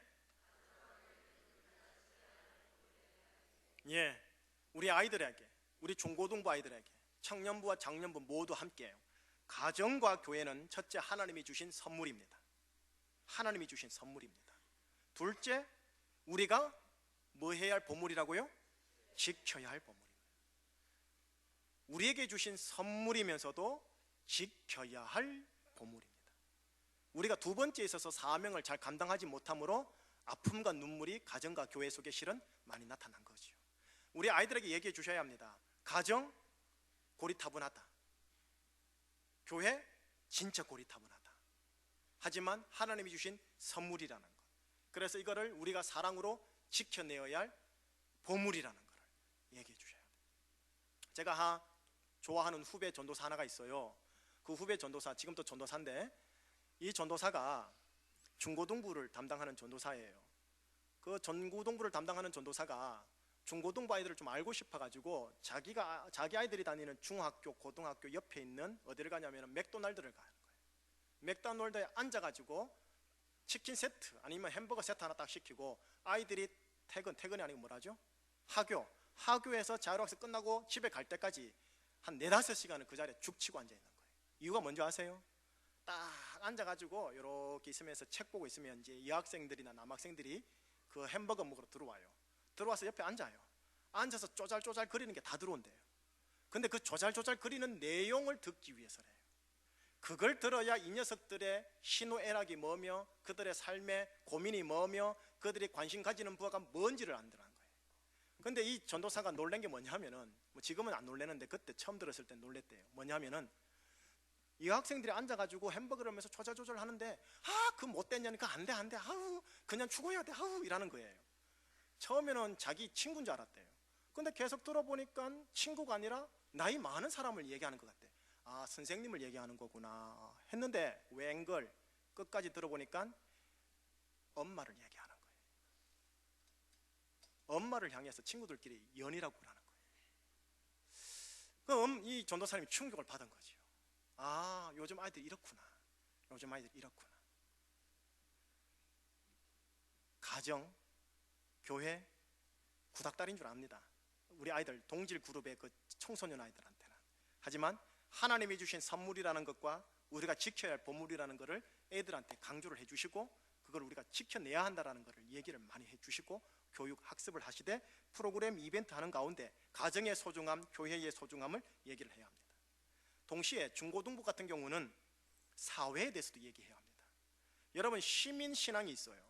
우리 아이들에게, 우리 중고등부 아이들에게, 청년부와 장년부 모두 함께해요. 가정과 교회는 첫째 하나님이 주신 선물입니다. 하나님이 주신 선물입니다. 둘째, 우리가 뭐 해야 할 보물이라고요? 지켜야 할 보물입니다. 우리에게 주신 선물이면서도 지켜야 할 보물입니다. 우리가 두 번째에 있어서 사명을 잘 감당하지 못함으로 아픔과 눈물이 가정과 교회 속에 실은 많이 나타난 거죠. 우리 아이들에게 얘기해 주셔야 합니다. 가정 고리타분하다. 교회 진짜 고리타분하다. 하지만 하나님이 주신 선물이라는 것. 그래서 이거를 우리가 사랑으로 지켜내어야 할 보물이라는 것을 얘기해 주셔야 합니다. 제가 좋아하는 후배 전도사 하나가 있어요. 그 후배 전도사, 지금도 전도사인데 이 전도사가 중고등부를 담당하는 전도사예요. 그 중고등부를 담당하는 전도사가 중고등부 아이들을 좀 알고 싶어가지고 자기 아이들이 다니는 중학교, 고등학교 옆에 있는 어디를 가냐면 맥도날드를 가는 거예요. 맥도날드에 앉아가지고 치킨 세트 아니면 햄버거 세트 하나 딱 시키고 아이들이 퇴근이 아니고 뭐라죠? 하교에서 자율학습 끝나고 집에 갈 때까지 한 4-5시간을 그 자리에 죽 치고 앉아 있는 거예요. 이유가 뭔지 아세요? 딱 앉아가지고 이렇게 있으면서 책 보고 있으면 이제 여학생들이나 남학생들이 그 햄버거 먹으러 들어와서 옆에 앉아요. 앉아서 쪼잘쪼잘 거리는 게 다 들어온대요. 근데 그 쪼잘쪼잘 거리는 내용을 듣기 위해서래요. 그걸 들어야 이 녀석들의 희노애락이 뭐며 그들의 삶의 고민이 뭐며 그들이 관심 가지는 부하가 뭔지를 안다는 거예요. 근데 이 전도사가 놀란 게 뭐냐면은 지금은 안 놀래는데 그때 처음 들었을 때 놀랬대요. 뭐냐면은 이 학생들이 앉아가지고 햄버거를 하면서 조잘조잘 하는데 그 못된 년이니까 안돼 아우 그냥 죽어야 돼 아우 이라는 거예요. 처음에는 자기 친구인 줄 알았대요. 근데 계속 들어보니까 친구가 아니라 나이 많은 사람을 얘기하는 것 같대. 선생님을 얘기하는 거구나 했는데 웬걸 끝까지 들어보니까 엄마를 얘기하는 거예요. 엄마를 향해서 친구들끼리 연이라고 하는 거예요. 그럼 이 전도사님이 충격을 받은 거죠. 요즘 아이들이 이렇구나. 가정, 교회, 구닥다리인 줄 압니다. 우리 아이들 동질 그룹의 그 청소년 아이들한테는. 하지만 하나님이 주신 선물이라는 것과 우리가 지켜야 할 보물이라는 것을 애들한테 강조를 해주시고 그걸 우리가 지켜내야 한다는 것을 얘기를 많이 해주시고 교육 학습을 하시되 프로그램 이벤트 하는 가운데 가정의 소중함, 교회의 소중함을 얘기를 해야 합니다. 동시에 중고등부 같은 경우는 사회에 대해서도 얘기해야 합니다. 여러분, 시민신앙이 있어요.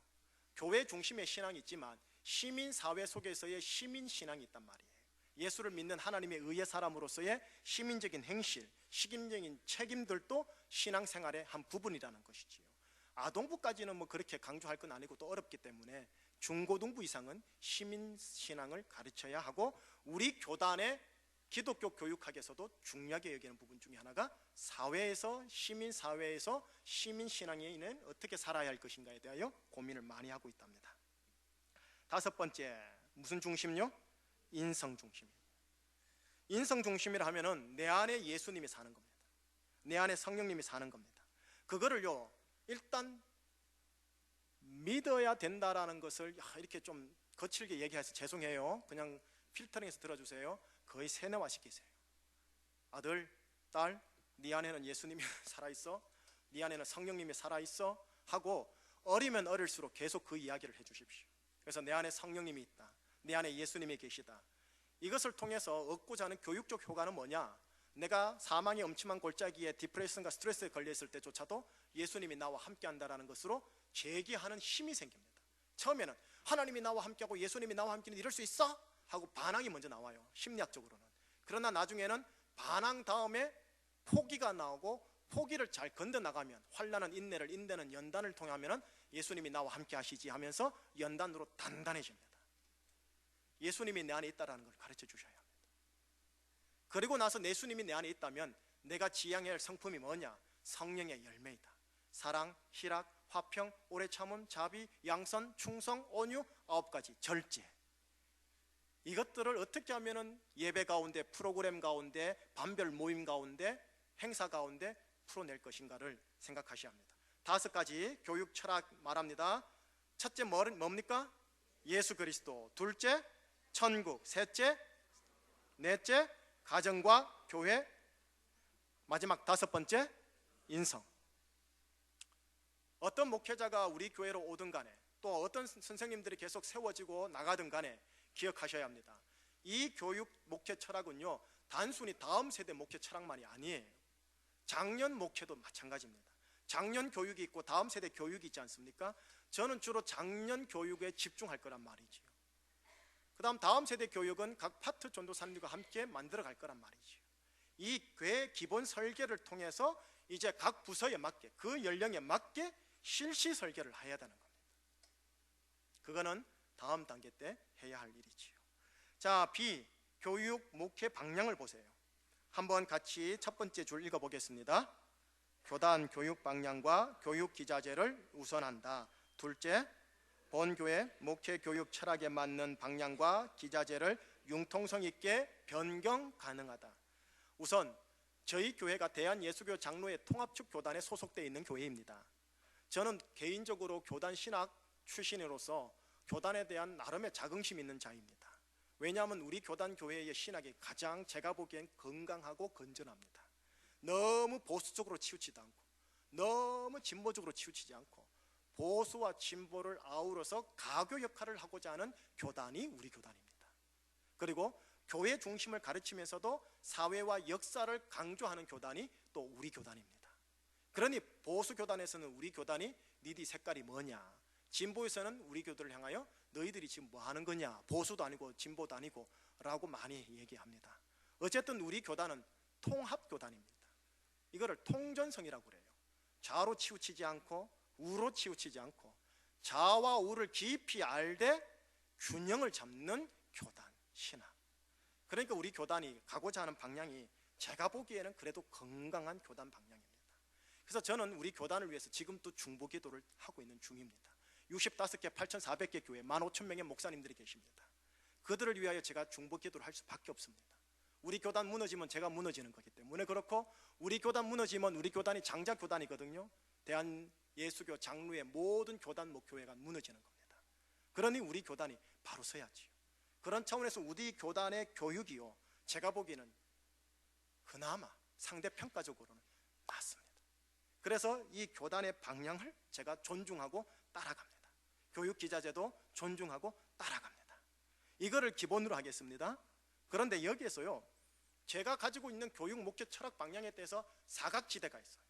교회 중심의 신앙이 있지만 시민사회 속에서의 시민신앙이 있단 말이에요. 예수를 믿는 하나님의 의의 사람으로서의 시민적인 행실, 시민적인 책임들도 신앙생활의 한 부분이라는 것이지요. 아동부까지는 뭐 그렇게 강조할 건 아니고 또 어렵기 때문에 중고등부 이상은 시민신앙을 가르쳐야 하고, 우리 교단의 기독교 교육학에서도 중요하게 여기는 부분 중에 하나가 사회에서, 시민사회에서 시민신앙인은 어떻게 살아야 할 것인가에 대하여 고민을 많이 하고 있답니다. 다섯 번째, 무슨 중심요? 인성 중심. 인성 중심이라 하면은 내 안에 예수님이 사는 겁니다. 내 안에 성령님이 사는 겁니다. 그거를요, 일단 믿어야 된다라는 것을 이렇게 좀 거칠게 얘기해서 죄송해요. 그냥 필터링해서 들어주세요. 거의 세뇌화 시키세요. 아들, 딸, 네 안에는 예수님이 살아있어, 네 안에는 성령님이 살아있어 하고 어리면 어릴수록 계속 그 이야기를 해주십시오. 그래서 내 안에 성령님이 있다, 내 안에 예수님이 계시다. 이것을 통해서 얻고자 하는 교육적 효과는 뭐냐? 내가 사망의 엄침한 골짜기에 디프레션과 스트레스에 걸려있을 때조차도 예수님이 나와 함께 한다는 것으로 제기하는 힘이 생깁니다. 처음에는 하나님이 나와 함께하고 예수님이 나와 함께는 이럴 수 있어? 하고 반항이 먼저 나와요, 심리학적으로는. 그러나 나중에는 반항 다음에 포기가 나오고, 포기를 잘 건져나가면 환난은 인내를, 인내는 연단을 통해 하면은 예수님이 나와 함께 하시지 하면서 연단으로 단단해집니다. 예수님이 내 안에 있다는 걸 가르쳐 주셔야 합니다. 그리고 나서 예수님이 내 안에 있다면 내가 지향해야 할 성품이 뭐냐? 성령의 열매이다. 사랑, 희락, 화평, 오래 참음, 자비, 양선, 충성, 온유, 9가지 절제. 이것들을 어떻게 하면은 예배 가운데, 프로그램 가운데, 반별 모임 가운데, 행사 가운데 풀어낼 것인가를 생각하셔야 합니다. 5가지 교육 철학 말합니다. 첫째 뭡니까? 예수 그리스도. 둘째 천국. 셋째, 넷째 가정과 교회. 마지막 5번째 인성. 어떤 목회자가 우리 교회로 오든 간에, 또 어떤 선생님들이 계속 세워지고 나가든 간에 기억하셔야 합니다. 이 교육 목회 철학은요, 단순히 다음 세대 목회 철학만이 아니에요. 작년 목회도 마찬가지입니다. 작년 교육이 있고 다음 세대 교육이 있지 않습니까? 저는 주로 작년 교육에 집중할 거란 말이지요. 그 다음 세대 교육은 각 파트 전도사님들과 함께 만들어 갈 거란 말이지요. 이 교회 기본 설계를 통해서 이제 각 부서에 맞게, 그 연령에 맞게 실시 설계를 해야 되는 겁니다. 그거는 다음 단계 때 해야 할 일이지요. 자, B, 교육 목회 방향을 보세요. 한번 같이 첫 번째 줄 읽어보겠습니다. 교단 교육 방향과 교육 기자재를 우선한다. 둘째, 본교회 목회 교육 철학에 맞는 방향과 기자재를 융통성 있게 변경 가능하다. 우선 저희 교회가 대한예수교 장로회 통합축 교단에 소속되어 있는 교회입니다. 저는 개인적으로 교단 신학 출신으로서 교단에 대한 나름의 자긍심 있는 자입니다. 왜냐하면 우리 교단 교회의 신학이 가장 제가 보기엔 건강하고 건전합니다. 너무 보수적으로 치우치지 않고, 너무 진보적으로 치우치지 않고, 보수와 진보를 아우러서 가교 역할을 하고자 하는 교단이 우리 교단입니다. 그리고 교회 중심을 가르치면서도 사회와 역사를 강조하는 교단이 또 우리 교단입니다. 그러니 보수 교단에서는 우리 교단이 니네 색깔이 뭐냐, 진보에서는 우리 교도를 향하여 너희들이 지금 뭐 하는 거냐, 보수도 아니고 진보도 아니고 라고 많이 얘기합니다. 어쨌든 우리 교단은 통합교단입니다. 이거를 통전성이라고 그래요. 좌로 치우치지 않고 우로 치우치지 않고 좌와 우를 깊이 알되 균형을 잡는 교단, 신학. 그러니까 우리 교단이 가고자 하는 방향이 제가 보기에는 그래도 건강한 교단 방향입니다. 그래서 저는 우리 교단을 위해서 지금도 중보기도를 하고 있는 중입니다. 65개 8,400개 교회 15,000명의 목사님들이 계십니다. 그들을 위하여 제가 중보기도를 할 수밖에 없습니다. 우리 교단 무너지면 제가 무너지는 거기 때문에 그렇고, 우리 교단 무너지면 우리 교단이 장자교단이거든요. 대한예수교 장로의 모든 교단 목교회가 무너지는 겁니다. 그러니 우리 교단이 바로 서야지요. 그런 차원에서 우리 교단의 교육이요, 제가 보기에는 그나마 상대평가적으로는 맞습니다. 그래서 이 교단의 방향을 제가 존중하고 따라갑니다. 교육 기자재도 존중하고 따라갑니다. 이거를 기본으로 하겠습니다. 그런데 여기에서요, 제가 가지고 있는 교육 목표 철학 방향에 대해서 사각지대가 있어요.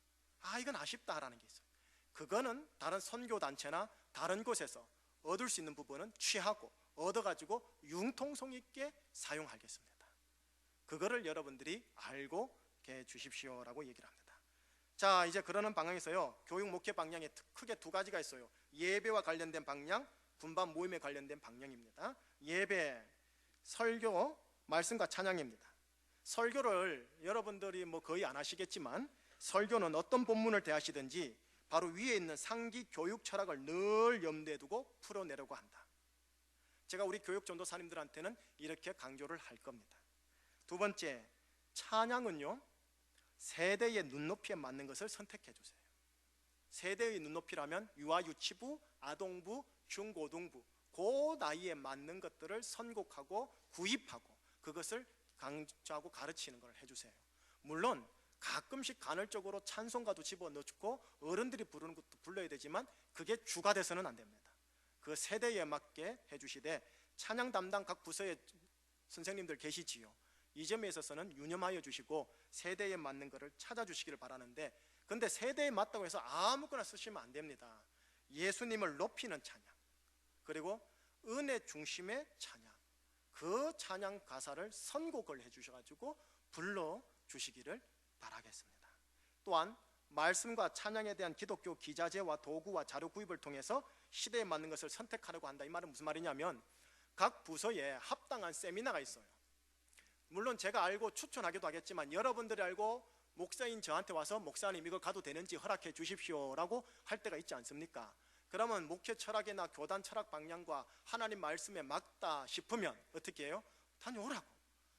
이건 아쉽다라는 게 있어요. 그거는 다른 선교단체나 다른 곳에서 얻을 수 있는 부분은 취하고 얻어가지고 융통성 있게 사용하겠습니다. 그거를 여러분들이 알고 해 주십시오라고 얘기를 합니다. 자, 이제 그러는 방향에서요, 교육 목표 방향에 크게 두 가지가 있어요. 예배와 관련된 방향, 분반 모임에 관련된 방향입니다. 예배, 설교, 말씀과 찬양입니다. 설교를 여러분들이 거의 안 하시겠지만, 설교는 어떤 본문을 대하시든지 바로 위에 있는 상기 교육 철학을 늘 염두에 두고 풀어내려고 한다. 제가 우리 교육 전도사님들한테는 이렇게 강조를 할 겁니다. 두 번째, 찬양은요, 세대의 눈높이에 맞는 것을 선택해 주세요. 세대의 눈높이라면 유아 유치부, 아동부, 중고등부, 그 나이에 맞는 것들을 선곡하고 구입하고 그것을 강조하고 가르치는 걸 해주세요. 물론 가끔씩 간헐적으로 찬송가도 집어넣고 어른들이 부르는 것도 불러야 되지만 그게 주가 돼서는 안 됩니다. 그 세대에 맞게 해주시되, 찬양 담당 각 부서의 선생님들 계시지요. 이 점에 있어서는 유념하여 주시고 세대에 맞는 것을 찾아주시기를 바라는데, 근데 세대에 맞다고 해서 아무거나 쓰시면 안 됩니다. 예수님을 높이는 찬양, 그리고 은혜 중심의 찬양, 그 찬양 가사를 선곡을 해주셔가지고 불러주시기를 바라겠습니다. 또한 말씀과 찬양에 대한 기독교 기자재와 도구와 자료 구입을 통해서 시대에 맞는 것을 선택하려고 한다. 이 말은 무슨 말이냐면, 각 부서에 합당한 세미나가 있어요. 물론 제가 알고 추천하기도 하겠지만, 여러분들이 알고 목사인 저한테 와서 목사님 이거 가도 되는지 허락해 주십시오라고 할 때가 있지 않습니까? 그러면 목회 철학이나 교단 철학 방향과 하나님 말씀에 맞다 싶으면 어떻게 해요? 다녀오라고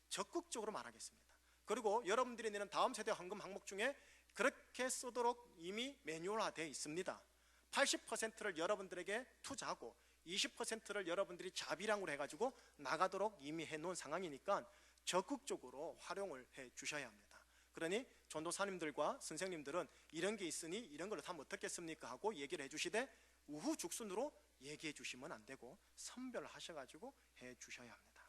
적극적으로 말하겠습니다. 그리고 여러분들이 내는 다음 세대 헌금 항목 중에 그렇게 쓰도록 이미 매뉴얼화되어 있습니다. 80%를 여러분들에게 투자하고 20%를 여러분들이 자비량으로 해가지고 나가도록 이미 해놓은 상황이니까 적극적으로 활용을 해 주셔야 합니다. 그러니 전도사님들과 선생님들은 이런 게 있으니 이런 걸 하면 어떻겠습니까 하고 얘기를 해주시되, 우후죽순으로 얘기해 주시면 안 되고 선별하셔가지고 해 주셔야 합니다.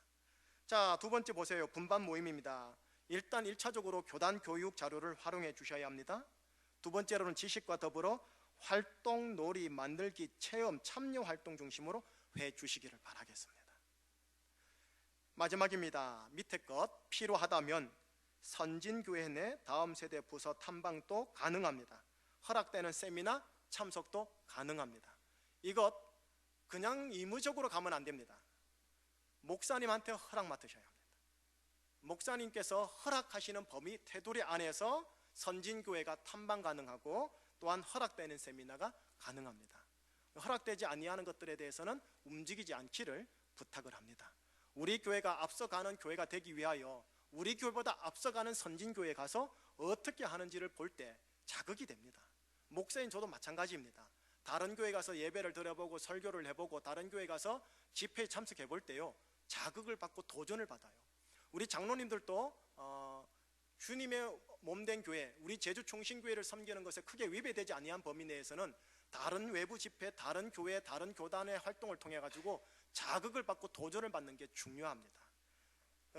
자, 두 번째 보세요. 분반 모임입니다. 일단 1차적으로 교단 교육 자료를 활용해 주셔야 합니다. 두 번째로는 지식과 더불어 활동, 놀이, 만들기, 체험, 참여 활동 중심으로 해 주시기를 바라겠습니다. 마지막입니다. 밑에 것, 필요하다면 선진교회 내 다음 세대 부서 탐방도 가능합니다. 허락되는 세미나 참석도 가능합니다. 이것 그냥 의무적으로 가면 안 됩니다. 목사님한테 허락 맡으셔야 합니다. 목사님께서 허락하시는 범위 테두리 안에서 선진교회가 탐방 가능하고, 또한 허락되는 세미나가 가능합니다. 허락되지 아니하는 것들에 대해서는 움직이지 않기를 부탁을 합니다. 우리 교회가 앞서가는 교회가 되기 위하여 우리 교회보다 앞서가는 선진교회에 가서 어떻게 하는지를 볼 때 자극이 됩니다. 목사인 저도 마찬가지입니다. 다른 교회 가서 예배를 드려보고 설교를 해보고 다른 교회 가서 집회에 참석해 볼 때요, 자극을 받고 도전을 받아요. 우리 장로님들도 주님의 몸된 교회, 우리 제주 총신교회를 섬기는 것에 크게 위배되지 아니한 범위 내에서는 다른 외부 집회, 다른 교회, 다른 교단의 활동을 통해 가지고 자극을 받고 도전을 받는 게 중요합니다.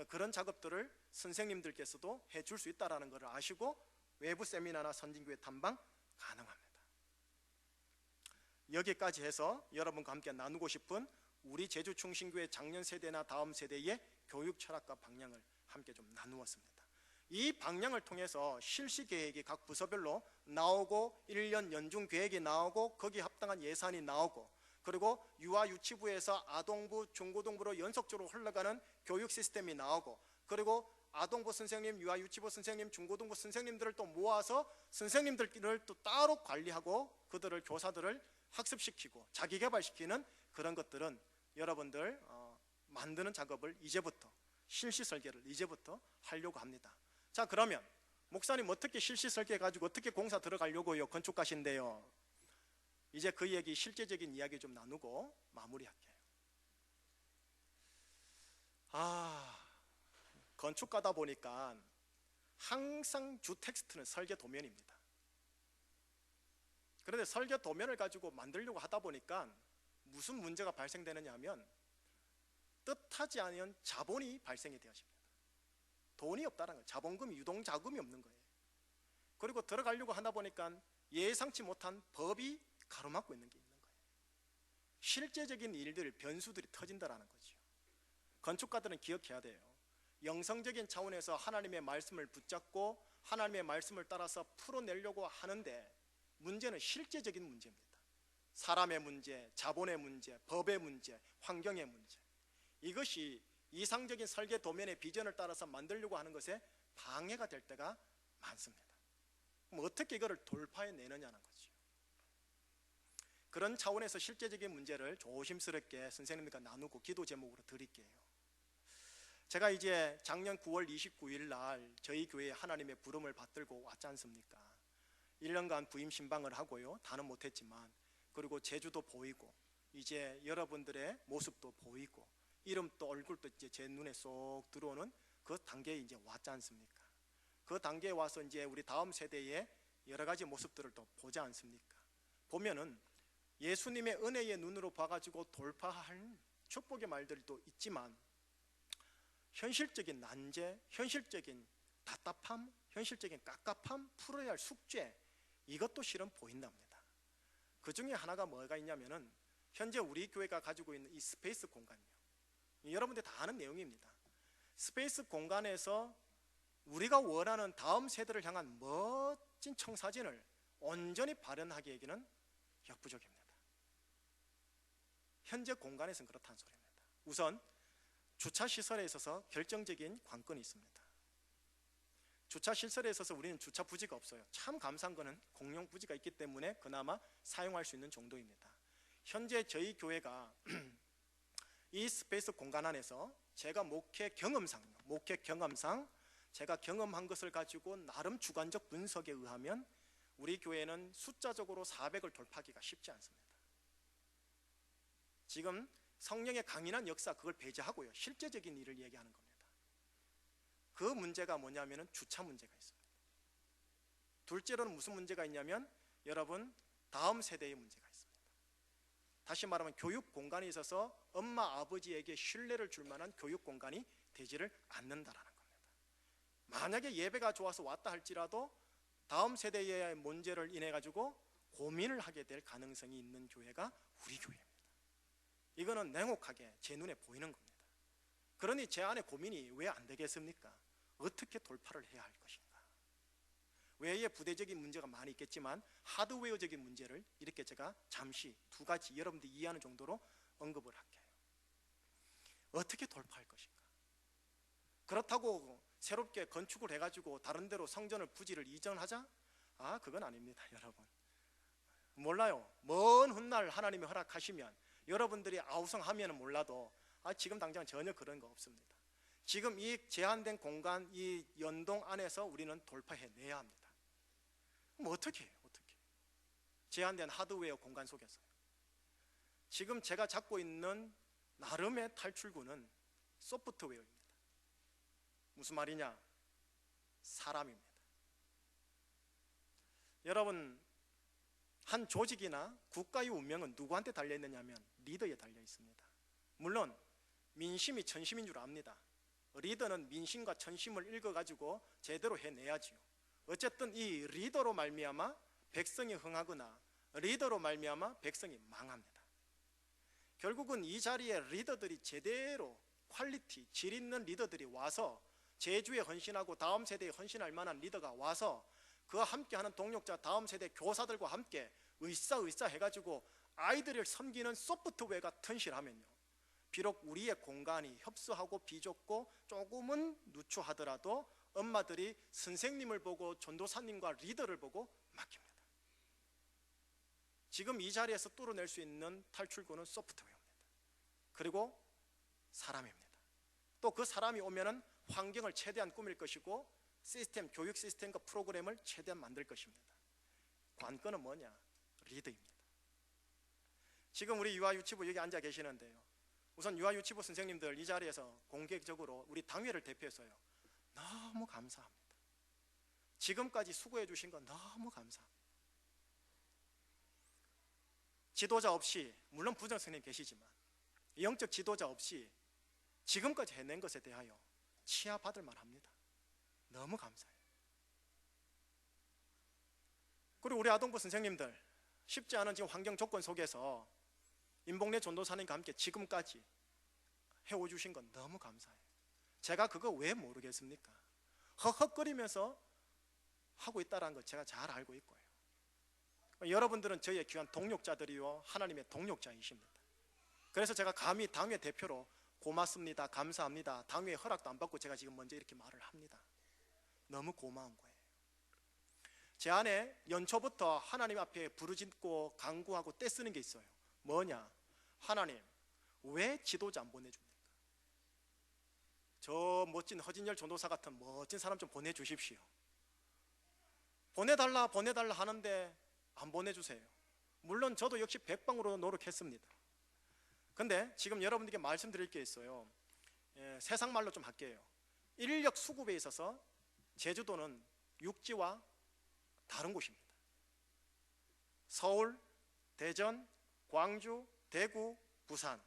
그런 작업들을 선생님들께서도 해줄 수 있다는 것을 아시고 외부 세미나나 선진교회 탐방 가능합니다. 여기까지 해서 여러분과 함께 나누고 싶은 우리 제주 충신교회 작년 세대나 다음 세대의 교육 철학과 방향을 함께 좀 나누었습니다. 이 방향을 통해서 실시 계획이 각 부서별로 나오고 1년 연중 계획이 나오고 거기에 합당한 예산이 나오고, 그리고 유아 유치부에서 아동부, 중고등부로 연속적으로 흘러가는 교육 시스템이 나오고, 그리고 아동부 선생님, 유아 유치부 선생님, 중고등부 선생님들을 또 모아서 선생님들을 또 따로 관리하고 그들을 교사들을 학습시키고 자기개발시키는 그런 것들은 여러분들 만드는 작업을 이제부터, 실시 설계를 이제부터 하려고 합니다. 자, 그러면 목사님 어떻게 실시 설계 가지고 어떻게 공사 들어가려고요? 건축가신데요. 이제 그 얘기, 실제적인 이야기 좀 나누고 마무리할게요. 건축가다 보니까 항상 주 텍스트는 설계 도면입니다. 그런데 설계 도면을 가지고 만들려고 하다 보니까 무슨 문제가 발생되느냐 하면 뜻하지 않은 자본이 발생이 되어집니다. 돈이 없다는 거예요. 자본금이, 유동자금이 없는 거예요. 그리고 들어가려고 하다 보니까 예상치 못한 법이 가로막고 있는 게 있는 거예요. 실제적인 일들, 변수들이 터진다라는 거죠. 건축가들은 기억해야 돼요. 영성적인 차원에서 하나님의 말씀을 붙잡고 하나님의 말씀을 따라서 풀어내려고 하는데 문제는 실제적인 문제입니다. 사람의 문제, 자본의 문제, 법의 문제, 환경의 문제. 이것이 이상적인 설계 도면의 비전을 따라서 만들려고 하는 것에 방해가 될 때가 많습니다. 그럼 어떻게 이거를 돌파해내느냐는 거죠. 그런 차원에서 실제적인 문제를 조심스럽게 선생님들과 나누고 기도 제목으로 드릴게요. 제가 이제 작년 9월 29일 날 저희 교회에 하나님의 부름을 받들고 왔지 않습니까? 1년간 부임 신방을 하고요, 다는 못했지만, 그리고 제주도 보이고 이제 여러분들의 모습도 보이고 이름도 얼굴도 이제 제 눈에 쏙 들어오는 그 단계에 이제 왔지 않습니까? 그 단계에 와서 이제 우리 다음 세대의 여러 가지 모습들을 또 보지 않습니까? 보면은 예수님의 은혜의 눈으로 봐가지고 돌파할 축복의 말들도 있지만 현실적인 난제, 현실적인 답답함, 현실적인 깝깝함, 풀어야 할 숙제, 이것도 실은 보인답니다. 그 중에 하나가 뭐가 있냐면은 현재 우리 교회가 가지고 있는 이 스페이스 공간이요, 여러분들 다 아는 내용입니다. 스페이스 공간에서 우리가 원하는 다음 세대를 향한 멋진 청사진을 온전히 발현하기에는 역부족입니다. 현재 공간에서는 그렇다는 소리입니다. 우선 주차시설에 있어서 결정적인 관건이 있습니다. 주차시설에 있어서 우리는 주차 부지가 없어요. 참 감사한 것은 공용 부지가 있기 때문에 그나마 사용할 수 있는 정도입니다. 현재 저희 교회가 이 스페이스 공간 안에서 제가 목회 경험상 제가 경험한 것을 가지고 나름 주관적 분석에 의하면 우리 교회는 숫자적으로 400을 돌파하기가 쉽지 않습니다. 지금 성령의 강인한 역사, 그걸 배제하고요, 실제적인 일을 얘기하는 겁니다. 그 문제가 뭐냐면 주차 문제가 있습니다. 둘째로는 무슨 문제가 있냐면 여러분, 다음 세대의 문제가 있습니다. 다시 말하면 교육 공간에 있어서 엄마 아버지에게 신뢰를 줄 만한 교육 공간이 되지를 않는다라는 겁니다. 만약에 예배가 좋아서 왔다 할지라도 다음 세대의 문제를 인해 가지고 고민을 하게 될 가능성이 있는 교회가 우리 교회입니다. 이거는 냉혹하게 제 눈에 보이는 겁니다. 그러니 제 안에 고민이 왜 안 되겠습니까? 어떻게 돌파를 해야 할 것인가? 외에 부대적인 문제가 많이 있겠지만 하드웨어적인 문제를 이렇게 제가 잠시 두 가지 여러분들이 이해하는 정도로 언급을 할게요. 어떻게 돌파할 것인가? 그렇다고 새롭게 건축을 해가지고 다른 데로 성전을 부지를 이전하자? 그건 아닙니다, 여러분. 몰라요. 먼 훗날 하나님이 허락하시면 여러분들이 아우성하면 몰라도 지금 당장 전혀 그런 거 없습니다. 지금 이 제한된 공간, 이 연동 안에서 우리는 돌파해내야 합니다. 그럼 어떻게 해요? 어떻게? 제한된 하드웨어 공간 속에서요. 지금 제가 잡고 있는 나름의 탈출구는 소프트웨어입니다. 무슨 말이냐? 사람입니다. 여러분, 한 조직이나 국가의 운명은 누구한테 달려있느냐 하면 리더에 달려 있습니다. 물론 민심이 천심인 줄 압니다. 리더는 민심과 천심을 읽어가지고 제대로 해내야지요. 어쨌든 이 리더로 말미암아 백성이 흥하거나 리더로 말미암아 백성이 망합니다. 결국은 이 자리에 리더들이 제대로 퀄리티, 질 있는 리더들이 와서 제주에 헌신하고 다음 세대에 헌신할 만한 리더가 와서 그와 함께하는 동력자 다음 세대 교사들과 함께 으쌰으쌰 해가지고 아이들을 섬기는 소프트웨어가 튼실하면요, 비록 우리의 공간이 협소하고 비좁고 조금은 누추하더라도 엄마들이 선생님을 보고 전도사님과 리더를 보고 맡깁니다. 지금 이 자리에서 뚫어낼 수 있는 탈출구는 소프트웨어입니다. 그리고 사람입니다. 또 그 사람이 오면은 환경을 최대한 꾸밀 것이고 시스템, 교육 시스템과 프로그램을 최대한 만들 것입니다. 관건은 뭐냐? 리더입니다. 지금 우리 유아유치부 여기 앉아 계시는데요, 우선 유아유치부 선생님들 이 자리에서 공개적으로 우리 당회를 대표해서요, 너무 감사합니다. 지금까지 수고해 주신 건 너무 감사합니다. 지도자 없이, 물론 부장 선생님 계시지만 영적 지도자 없이 지금까지 해낸 것에 대하여 치하받을 만합니다. 너무 감사해요. 그리고 우리 아동부 선생님들, 쉽지 않은 지금 환경 조건 속에서 임봉래 전도사님과 함께 지금까지 해오주신 건 너무 감사해요. 제가 그거 왜 모르겠습니까? 헉헉거리면서 하고 있다는 거 제가 잘 알고 있고요. 여러분들은 저희의 귀한 동력자들이요, 하나님의 동력자이십니다. 그래서 제가 감히 당회 대표로 고맙습니다, 감사합니다, 당회 허락도 안 받고 제가 지금 먼저 이렇게 말을 합니다. 너무 고마운 거예요. 제 안에 연초부터 하나님 앞에 부르짖고 간구하고 떼쓰는 게 있어요. 뭐냐? 하나님, 왜 지도자 안 보내줍니까? 저 멋진 허진열 전도사 같은 멋진 사람 좀 보내주십시오. 보내달라 하는데 안 보내주세요. 물론 저도 역시 백방으로 노력했습니다. 근데 지금 여러분들께 말씀드릴 게 있어요. 세상 말로 좀 할게요. 인력 수급에 있어서 제주도는 육지와 다른 곳입니다. 서울, 대전, 광주, 대구, 부산,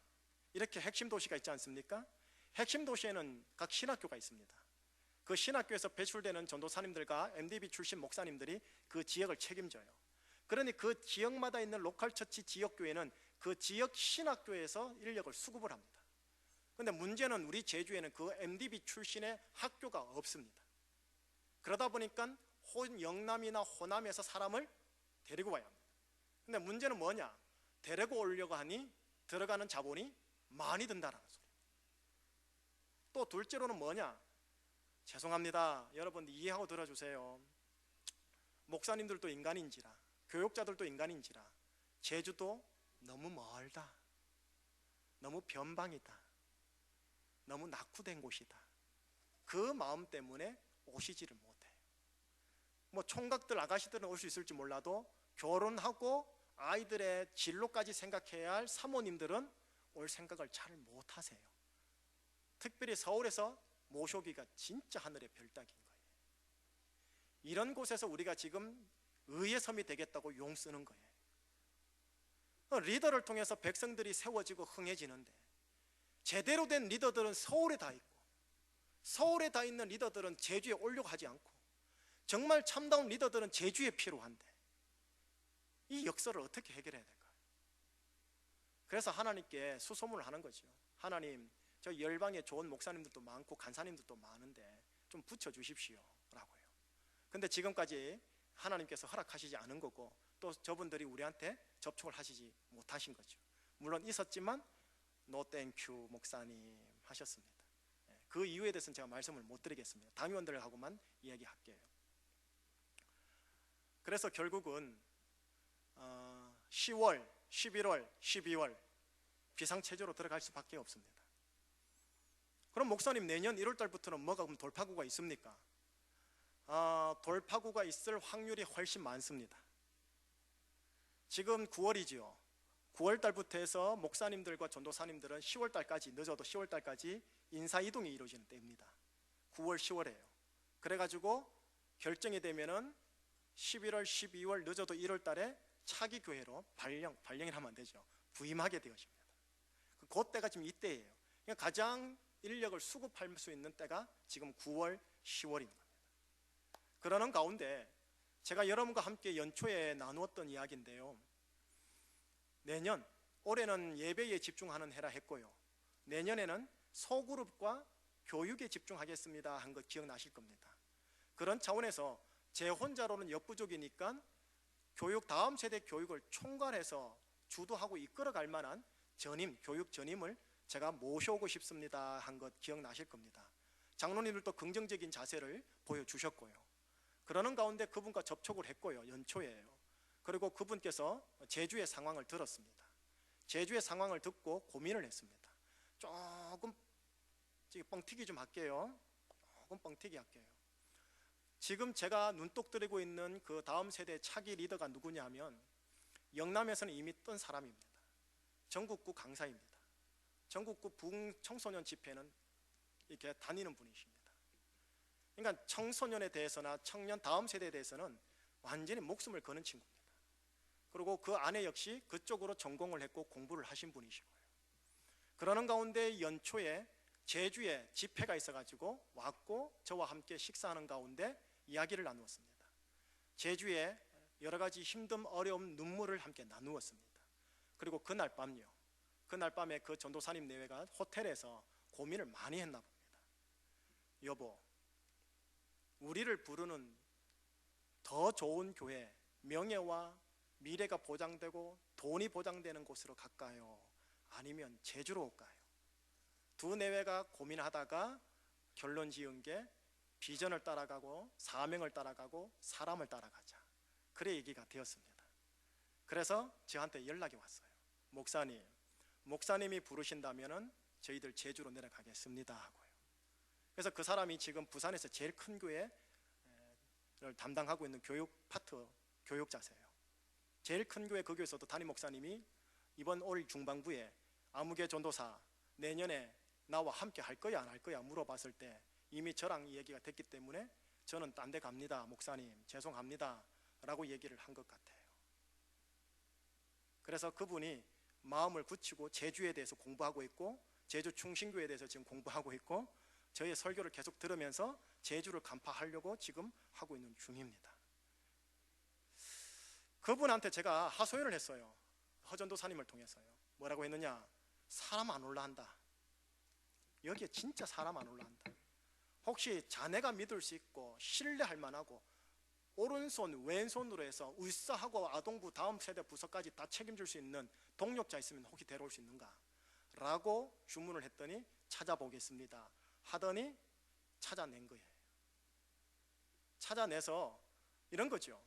이렇게 핵심 도시가 있지 않습니까? 핵심 도시에는 각 신학교가 있습니다. 그 신학교에서 배출되는 전도사님들과 MDB 출신 목사님들이 그 지역을 책임져요. 그러니 그 지역마다 있는 로컬 처치 지역교회는 그 지역 신학교에서 인력을 수급을 합니다. 그런데 문제는 우리 제주에는 그 MDB 출신의 학교가 없습니다. 그러다 보니까 영남이나 호남에서 사람을 데리고 와야 합니다. 근데 문제는 뭐냐? 데리고 오려고 하니 들어가는 자본이 많이 든다는 소리. 또 둘째로는 뭐냐? 죄송합니다, 여러분 이해하고 들어주세요. 목사님들도 인간인지라, 교육자들도 인간인지라, 제주도 너무 멀다, 너무 변방이다, 너무 낙후된 곳이다, 그 마음 때문에 오시지를 못해요. 뭐 총각들 아가씨들은 올 수 있을지 몰라도 결혼하고 아이들의 진로까지 생각해야 할 사모님들은 올 생각을 잘 못하세요. 특별히 서울에서 모셔오기가 진짜 하늘의 별따기인 거예요. 이런 곳에서 우리가 지금 의의 섬이 되겠다고 용 쓰는 거예요. 리더를 통해서 백성들이 세워지고 흥해지는데, 제대로 된 리더들은 서울에 다 있고, 서울에 다 있는 리더들은 제주에 오려고 하지 않고, 정말 참다운 리더들은 제주에 필요한데, 이 역설을 어떻게 해결해야 될까요? 그래서 하나님께 수소문을 하는 거죠. 하나님, 저 열방에 좋은 목사님들도 많고 간사님들도 많은데 좀 붙여주십시오 라고요. 근데 지금까지 하나님께서 허락하시지 않은 거고, 또 저분들이 우리한테 접촉을 하시지 못하신 거죠. 물론 있었지만 노 땡큐 목사님 하셨습니다. 그 이유에 대해서는 제가 말씀을 못 드리겠습니다. 당위원들하고만 이야기할게요. 그래서 결국은 10월, 11월, 12월 비상체제로 들어갈 수밖에 없습니다. 그럼 목사님, 내년 1월 달부터는 뭐가 그럼 돌파구가 있습니까? 돌파구가 있을 확률이 훨씬 많습니다. 지금 9월이지요. 9월 달부터 해서 목사님들과 전도사님들은 10월 달까지, 늦어도 10월 달까지 인사이동이 이루어지는 때입니다. 9월, 10월이에요. 그래가지고 결정이 되면은 11월, 12월, 늦어도 1월 달에 차기 교회로 발령을 하면 안 되죠. 부임하게 되어집니다. 그때가 지금 이때예요. 그러니까 가장 인력을 수급할 수 있는 때가 지금 9월, 10월인 겁니다. 그러는 가운데 제가 여러분과 함께 연초에 나누었던 이야기인데요. 내년, 올해는 예배에 집중하는 해라 했고요. 내년에는 소그룹과 교육에 집중하겠습니다 한 거 기억나실 겁니다. 그런 차원에서 제 혼자로는 역부족이니까 교육, 다음 세대 교육을 총괄해서 주도하고 이끌어갈 만한 전임, 교육 전임을 제가 모셔오고 싶습니다 한 것 기억나실 겁니다. 장로님들도 긍정적인 자세를 보여주셨고요. 그러는 가운데 그분과 접촉을 했고요. 연초에요. 그리고 그분께서 제주의 상황을 들었습니다. 제주의 상황을 듣고 고민을 했습니다. 조금 뻥튀기 좀 할게요. 조금 뻥튀기 할게요. 지금 제가 눈독 들이고 있는 그 다음 세대 차기 리더가 누구냐면, 영남에서는 이미 뜬 사람입니다. 전국구 강사입니다. 전국구 부흥청소년 집회는 이렇게 다니는 분이십니다. 그러니까 청소년에 대해서나 청년 다음 세대에 대해서는 완전히 목숨을 거는 친구입니다. 그리고 그 아내 역시 그쪽으로 전공을 했고 공부를 하신 분이시고요. 그러는 가운데 연초에 제주에 집회가 있어가지고 왔고 저와 함께 식사하는 가운데 이야기를 나누었습니다. 제주에 여러 가지 힘듦, 어려움, 눈물을 함께 나누었습니다. 그리고 그날 밤요, 그날 밤에 그 전도사님 내외가 호텔에서 고민을 많이 했나 봅니다. 여보, 우리를 부르는 더 좋은 교회, 명예와 미래가 보장되고 돈이 보장되는 곳으로 갈까요? 아니면 제주로 올까요? 두 내외가 고민하다가 결론 지은 게 비전을 따라가고 사명을 따라가고 사람을 따라가자, 그래 얘기가 되었습니다. 그래서 저한테 연락이 왔어요. 목사님이 부르신다면은 저희들 제주로 내려가겠습니다 하고요. 그래서 그 사람이 지금 부산에서 제일 큰 교회를 담당하고 있는 교육 파트 교육자세요. 제일 큰 교회, 그 교회에서도 담임 목사님이 이번 올 중반부에 아무개 전도사 내년에 나와 함께 할 거야 안 할 거야 물어봤을 때 이미 저랑 이 얘기가 됐기 때문에 저는 딴 데 갑니다, 목사님 죄송합니다 라고 얘기를 한 것 같아요. 그래서 그분이 마음을 굳히고 제주에 대해서 공부하고 있고 제주 충신교에 대해서 지금 공부하고 있고 저의 설교를 계속 들으면서 제주를 간파하려고 지금 하고 있는 중입니다. 그분한테 제가 하소연을 했어요. 허전도사님을 통해서요. 뭐라고 했느냐? 사람 안 올라 한다. 여기에 진짜 사람 안 올라 한다. 혹시 자네가 믿을 수 있고 신뢰할 만하고 오른손 왼손으로 해서 울사하고 아동부 다음 세대 부서까지 다 책임질 수 있는 동력자 있으면 혹시 데려올 수 있는가? 라고 주문을 했더니 찾아보겠습니다 하더니 찾아낸 거예요. 찾아내서 이런 거죠.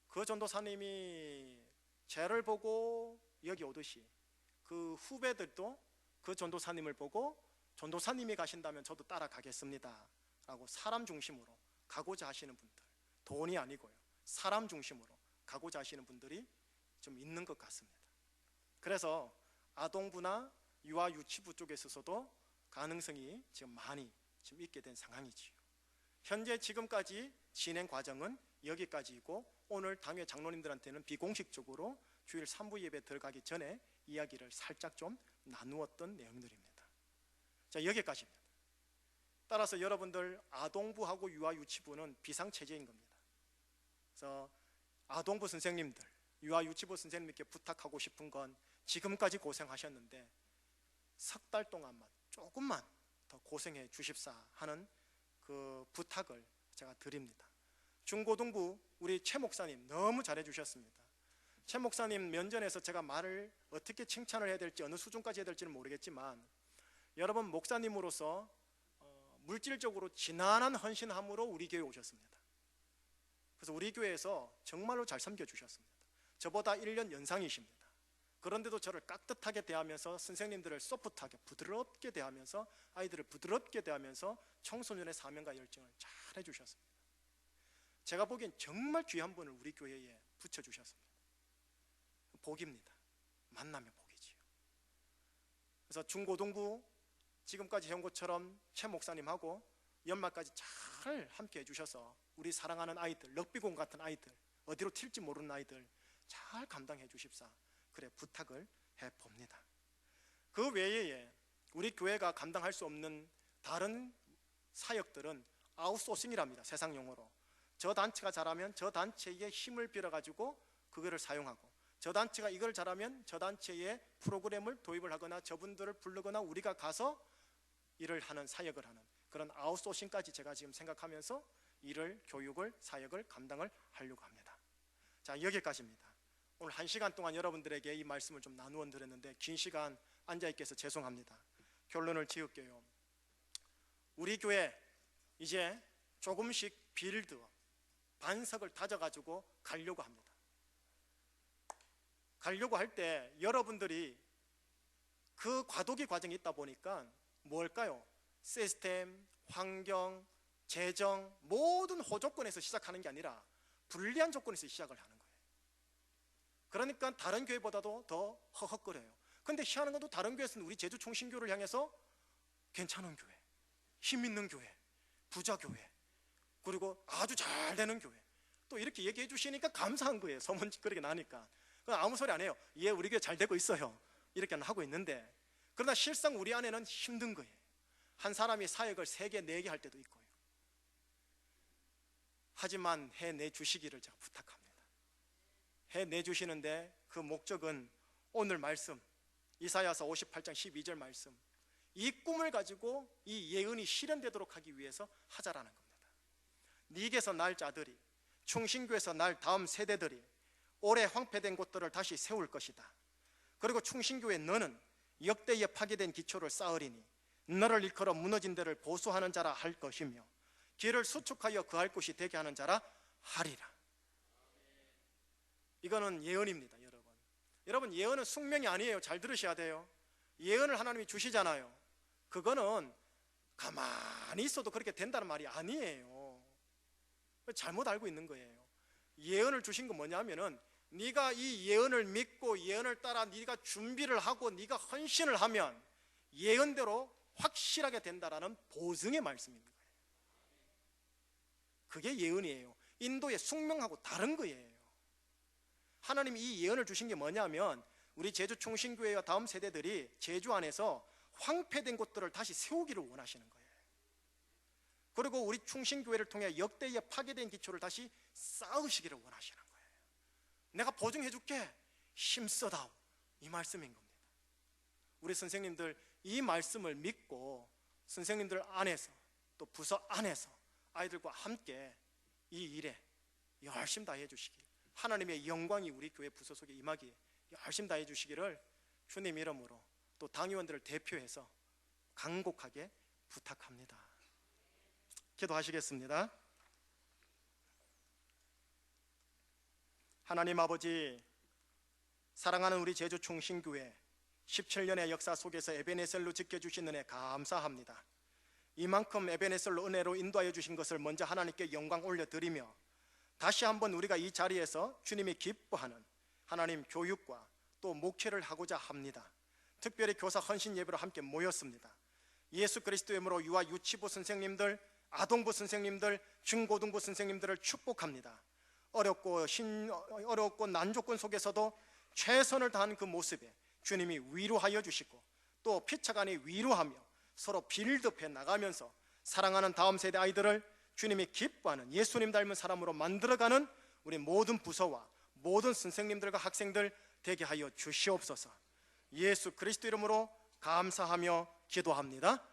그 전도사님이 죄를 보고 여기 오듯이 그 후배들도 그 전도사님을 보고 전도사님이 가신다면 저도 따라가겠습니다 라고 사람 중심으로 가고자 하시는 분들, 돈이 아니고요, 사람 중심으로 가고자 하시는 분들이 좀 있는 것 같습니다. 그래서 아동부나 유아 유치부 쪽에 있어서도 가능성이 지금 많이 지금 있게 된 상황이지요. 현재 지금까지 진행 과정은 여기까지이고 오늘 당회 장로님들한테는 비공식적으로 주일 3부 예배 들어가기 전에 이야기를 살짝 좀 나누었던 내용들입니다. 자, 여기까지입니다. 따라서 여러분들 아동부하고 유아 유치부는 비상체제인 겁니다. 그래서 아동부 선생님들, 유아 유치부 선생님께 부탁하고 싶은 건 지금까지 고생하셨는데 석 달 동안만 조금만 더 고생해 주십사 하는 그 부탁을 제가 드립니다. 중고등부 우리 최 목사님 너무 잘해 주셨습니다. 최 목사님 면전에서 제가 말을 어떻게 칭찬을 해야 될지 어느 수준까지 해야 될지는 모르겠지만 여러분 목사님으로서 물질적으로 지난한 헌신함으로 우리 교회에 오셨습니다. 그래서 우리 교회에서 정말로 잘 섬겨주셨습니다. 저보다 1년 연상이십니다. 그런데도 저를 깍듯하게 대하면서 선생님들을 소프트하게 부드럽게 대하면서 아이들을 부드럽게 대하면서 청소년의 사명과 열정을 잘 해주셨습니다. 제가 보기엔 정말 귀한 분을 우리 교회에 붙여주셨습니다. 복입니다. 만나면 복이지요. 그래서 중고등부 지금까지 해온 것처럼 최 목사님하고 연말까지 잘 함께 해주셔서 우리 사랑하는 아이들, 럭비공 같은 아이들, 어디로 튈지 모르는 아이들 잘 감당해 주십사, 그래 부탁을 해봅니다. 그 외에 우리 교회가 감당할 수 없는 다른 사역들은 아웃소싱이랍니다. 세상 용어로. 저 단체가 잘하면 저 단체의 힘을 빌어가지고 그거를 사용하고, 저 단체가 이걸 잘하면 저 단체의 프로그램을 도입을 하거나 저분들을 부르거나 우리가 가서 일을 하는, 사역을 하는 그런 아웃소싱까지 제가 지금 생각하면서 일을, 교육을, 사역을 감당을 하려고 합니다. 자, 여기까지입니다. 오늘 1시간 동안 여러분들에게 이 말씀을 좀 나누어 드렸는데 긴 시간 앉아있게 해서 죄송합니다. 결론을 지을게요. 우리 교회 이제 조금씩 빌드, 반석을 다져가지고 가려고 합니다. 가려고 할 때 여러분들이 그 과도기 과정이 있다 보니까 뭘까요? 시스템, 환경, 재정 모든 호조건에서 시작하는 게 아니라 불리한 조건에서 시작을 하는 거예요. 그러니까 다른 교회보다도 더 허헉거려요. 근데 희한한 것도 다른 교회에서는 우리 제주 총신교를 향해서 괜찮은 교회, 힘 있는 교회, 부자 교회, 그리고 아주 잘 되는 교회 또 이렇게 얘기해 주시니까 감사한 거예요. 소문 그렇게 나니까. 그건 아무 소리 안 해요. 예, 우리 교회 잘 되고 있어요. 이렇게는 하고 있는데, 그러나 실상 우리 안에는 힘든 거예요. 한 사람이 사역을 3개, 4개 할 때도 있고요. 하지만 해내 주시기를 제가 부탁합니다. 해내 주시는데 그 목적은 오늘 말씀, 이사야서 58장 12절 말씀, 이 꿈을 가지고 이 예언이 실현되도록 하기 위해서 하자라는 겁니다. 니게서 날 자들이, 충신교에서 날 다음 세대들이 오래 황폐된 곳들을 다시 세울 것이다. 그리고 충신교회 너는 역대에 파괴된 기초를 쌓으리니 너를 일컬어 무너진 데를 보수하는 자라 할 것이며 길을 수축하여 거할 곳이 되게 하는 자라 하리라. 이거는 예언입니다. 여러분 예언은 숙명이 아니에요. 잘 들으셔야 돼요. 예언을 하나님이 주시잖아요. 그거는 가만히 있어도 그렇게 된다는 말이 아니에요. 잘못 알고 있는 거예요. 예언을 주신 건 뭐냐면은 네가 이 예언을 믿고 예언을 따라 네가 준비를 하고 네가 헌신을 하면 예언대로 확실하게 된다라는 보증의 말씀인 거예요. 그게 예언이에요. 인도의 숙명하고 다른 거예요. 하나님이 이 예언을 주신 게 뭐냐면 우리 제주 충신교회와 다음 세대들이 제주 안에서 황폐된 곳들을 다시 세우기를 원하시는 거예요. 그리고 우리 충신교회를 통해 역대에 파괴된 기초를 다시 쌓으시기를 원하시는 거예요. 내가 보증해 줄게, 힘써다오, 이 말씀인 겁니다. 우리 선생님들 이 말씀을 믿고 선생님들 안에서 또 부서 안에서 아이들과 함께 이 일에 열심히 다해 주시길, 하나님의 영광이 우리 교회 부서 속에 임하기에 열심히 다해 주시기를 주님 이름으로 또 당의원들을 대표해서 간곡하게 부탁합니다. 기도하시겠습니다. 하나님 아버지, 사랑하는 우리 제주 충신교회 17년의 역사 속에서 에베네셀로 지켜주신 은혜 감사합니다. 이만큼 에베네셀로 은혜로 인도하여 주신 것을 먼저 하나님께 영광 올려드리며 다시 한번 우리가 이 자리에서 주님이 기뻐하는 하나님 교육과 또 목회를 하고자 합니다. 특별히 교사 헌신 예배로 함께 모였습니다. 예수 그리스도의 이름으로 유아 유치부 선생님들, 아동부 선생님들, 중고등부 선생님들을 축복합니다. 어렵고 난조건 속에서도 최선을 다한 그 모습에 주님이 위로하여 주시고 또 피차간이 위로하며 서로 빌드업해 나가면서 사랑하는 다음 세대 아이들을 주님이 기뻐하는 예수님 닮은 사람으로 만들어가는 우리 모든 부서와 모든 선생님들과 학생들 되게 하여 주시옵소서. 예수 그리스도 이름으로 감사하며 기도합니다.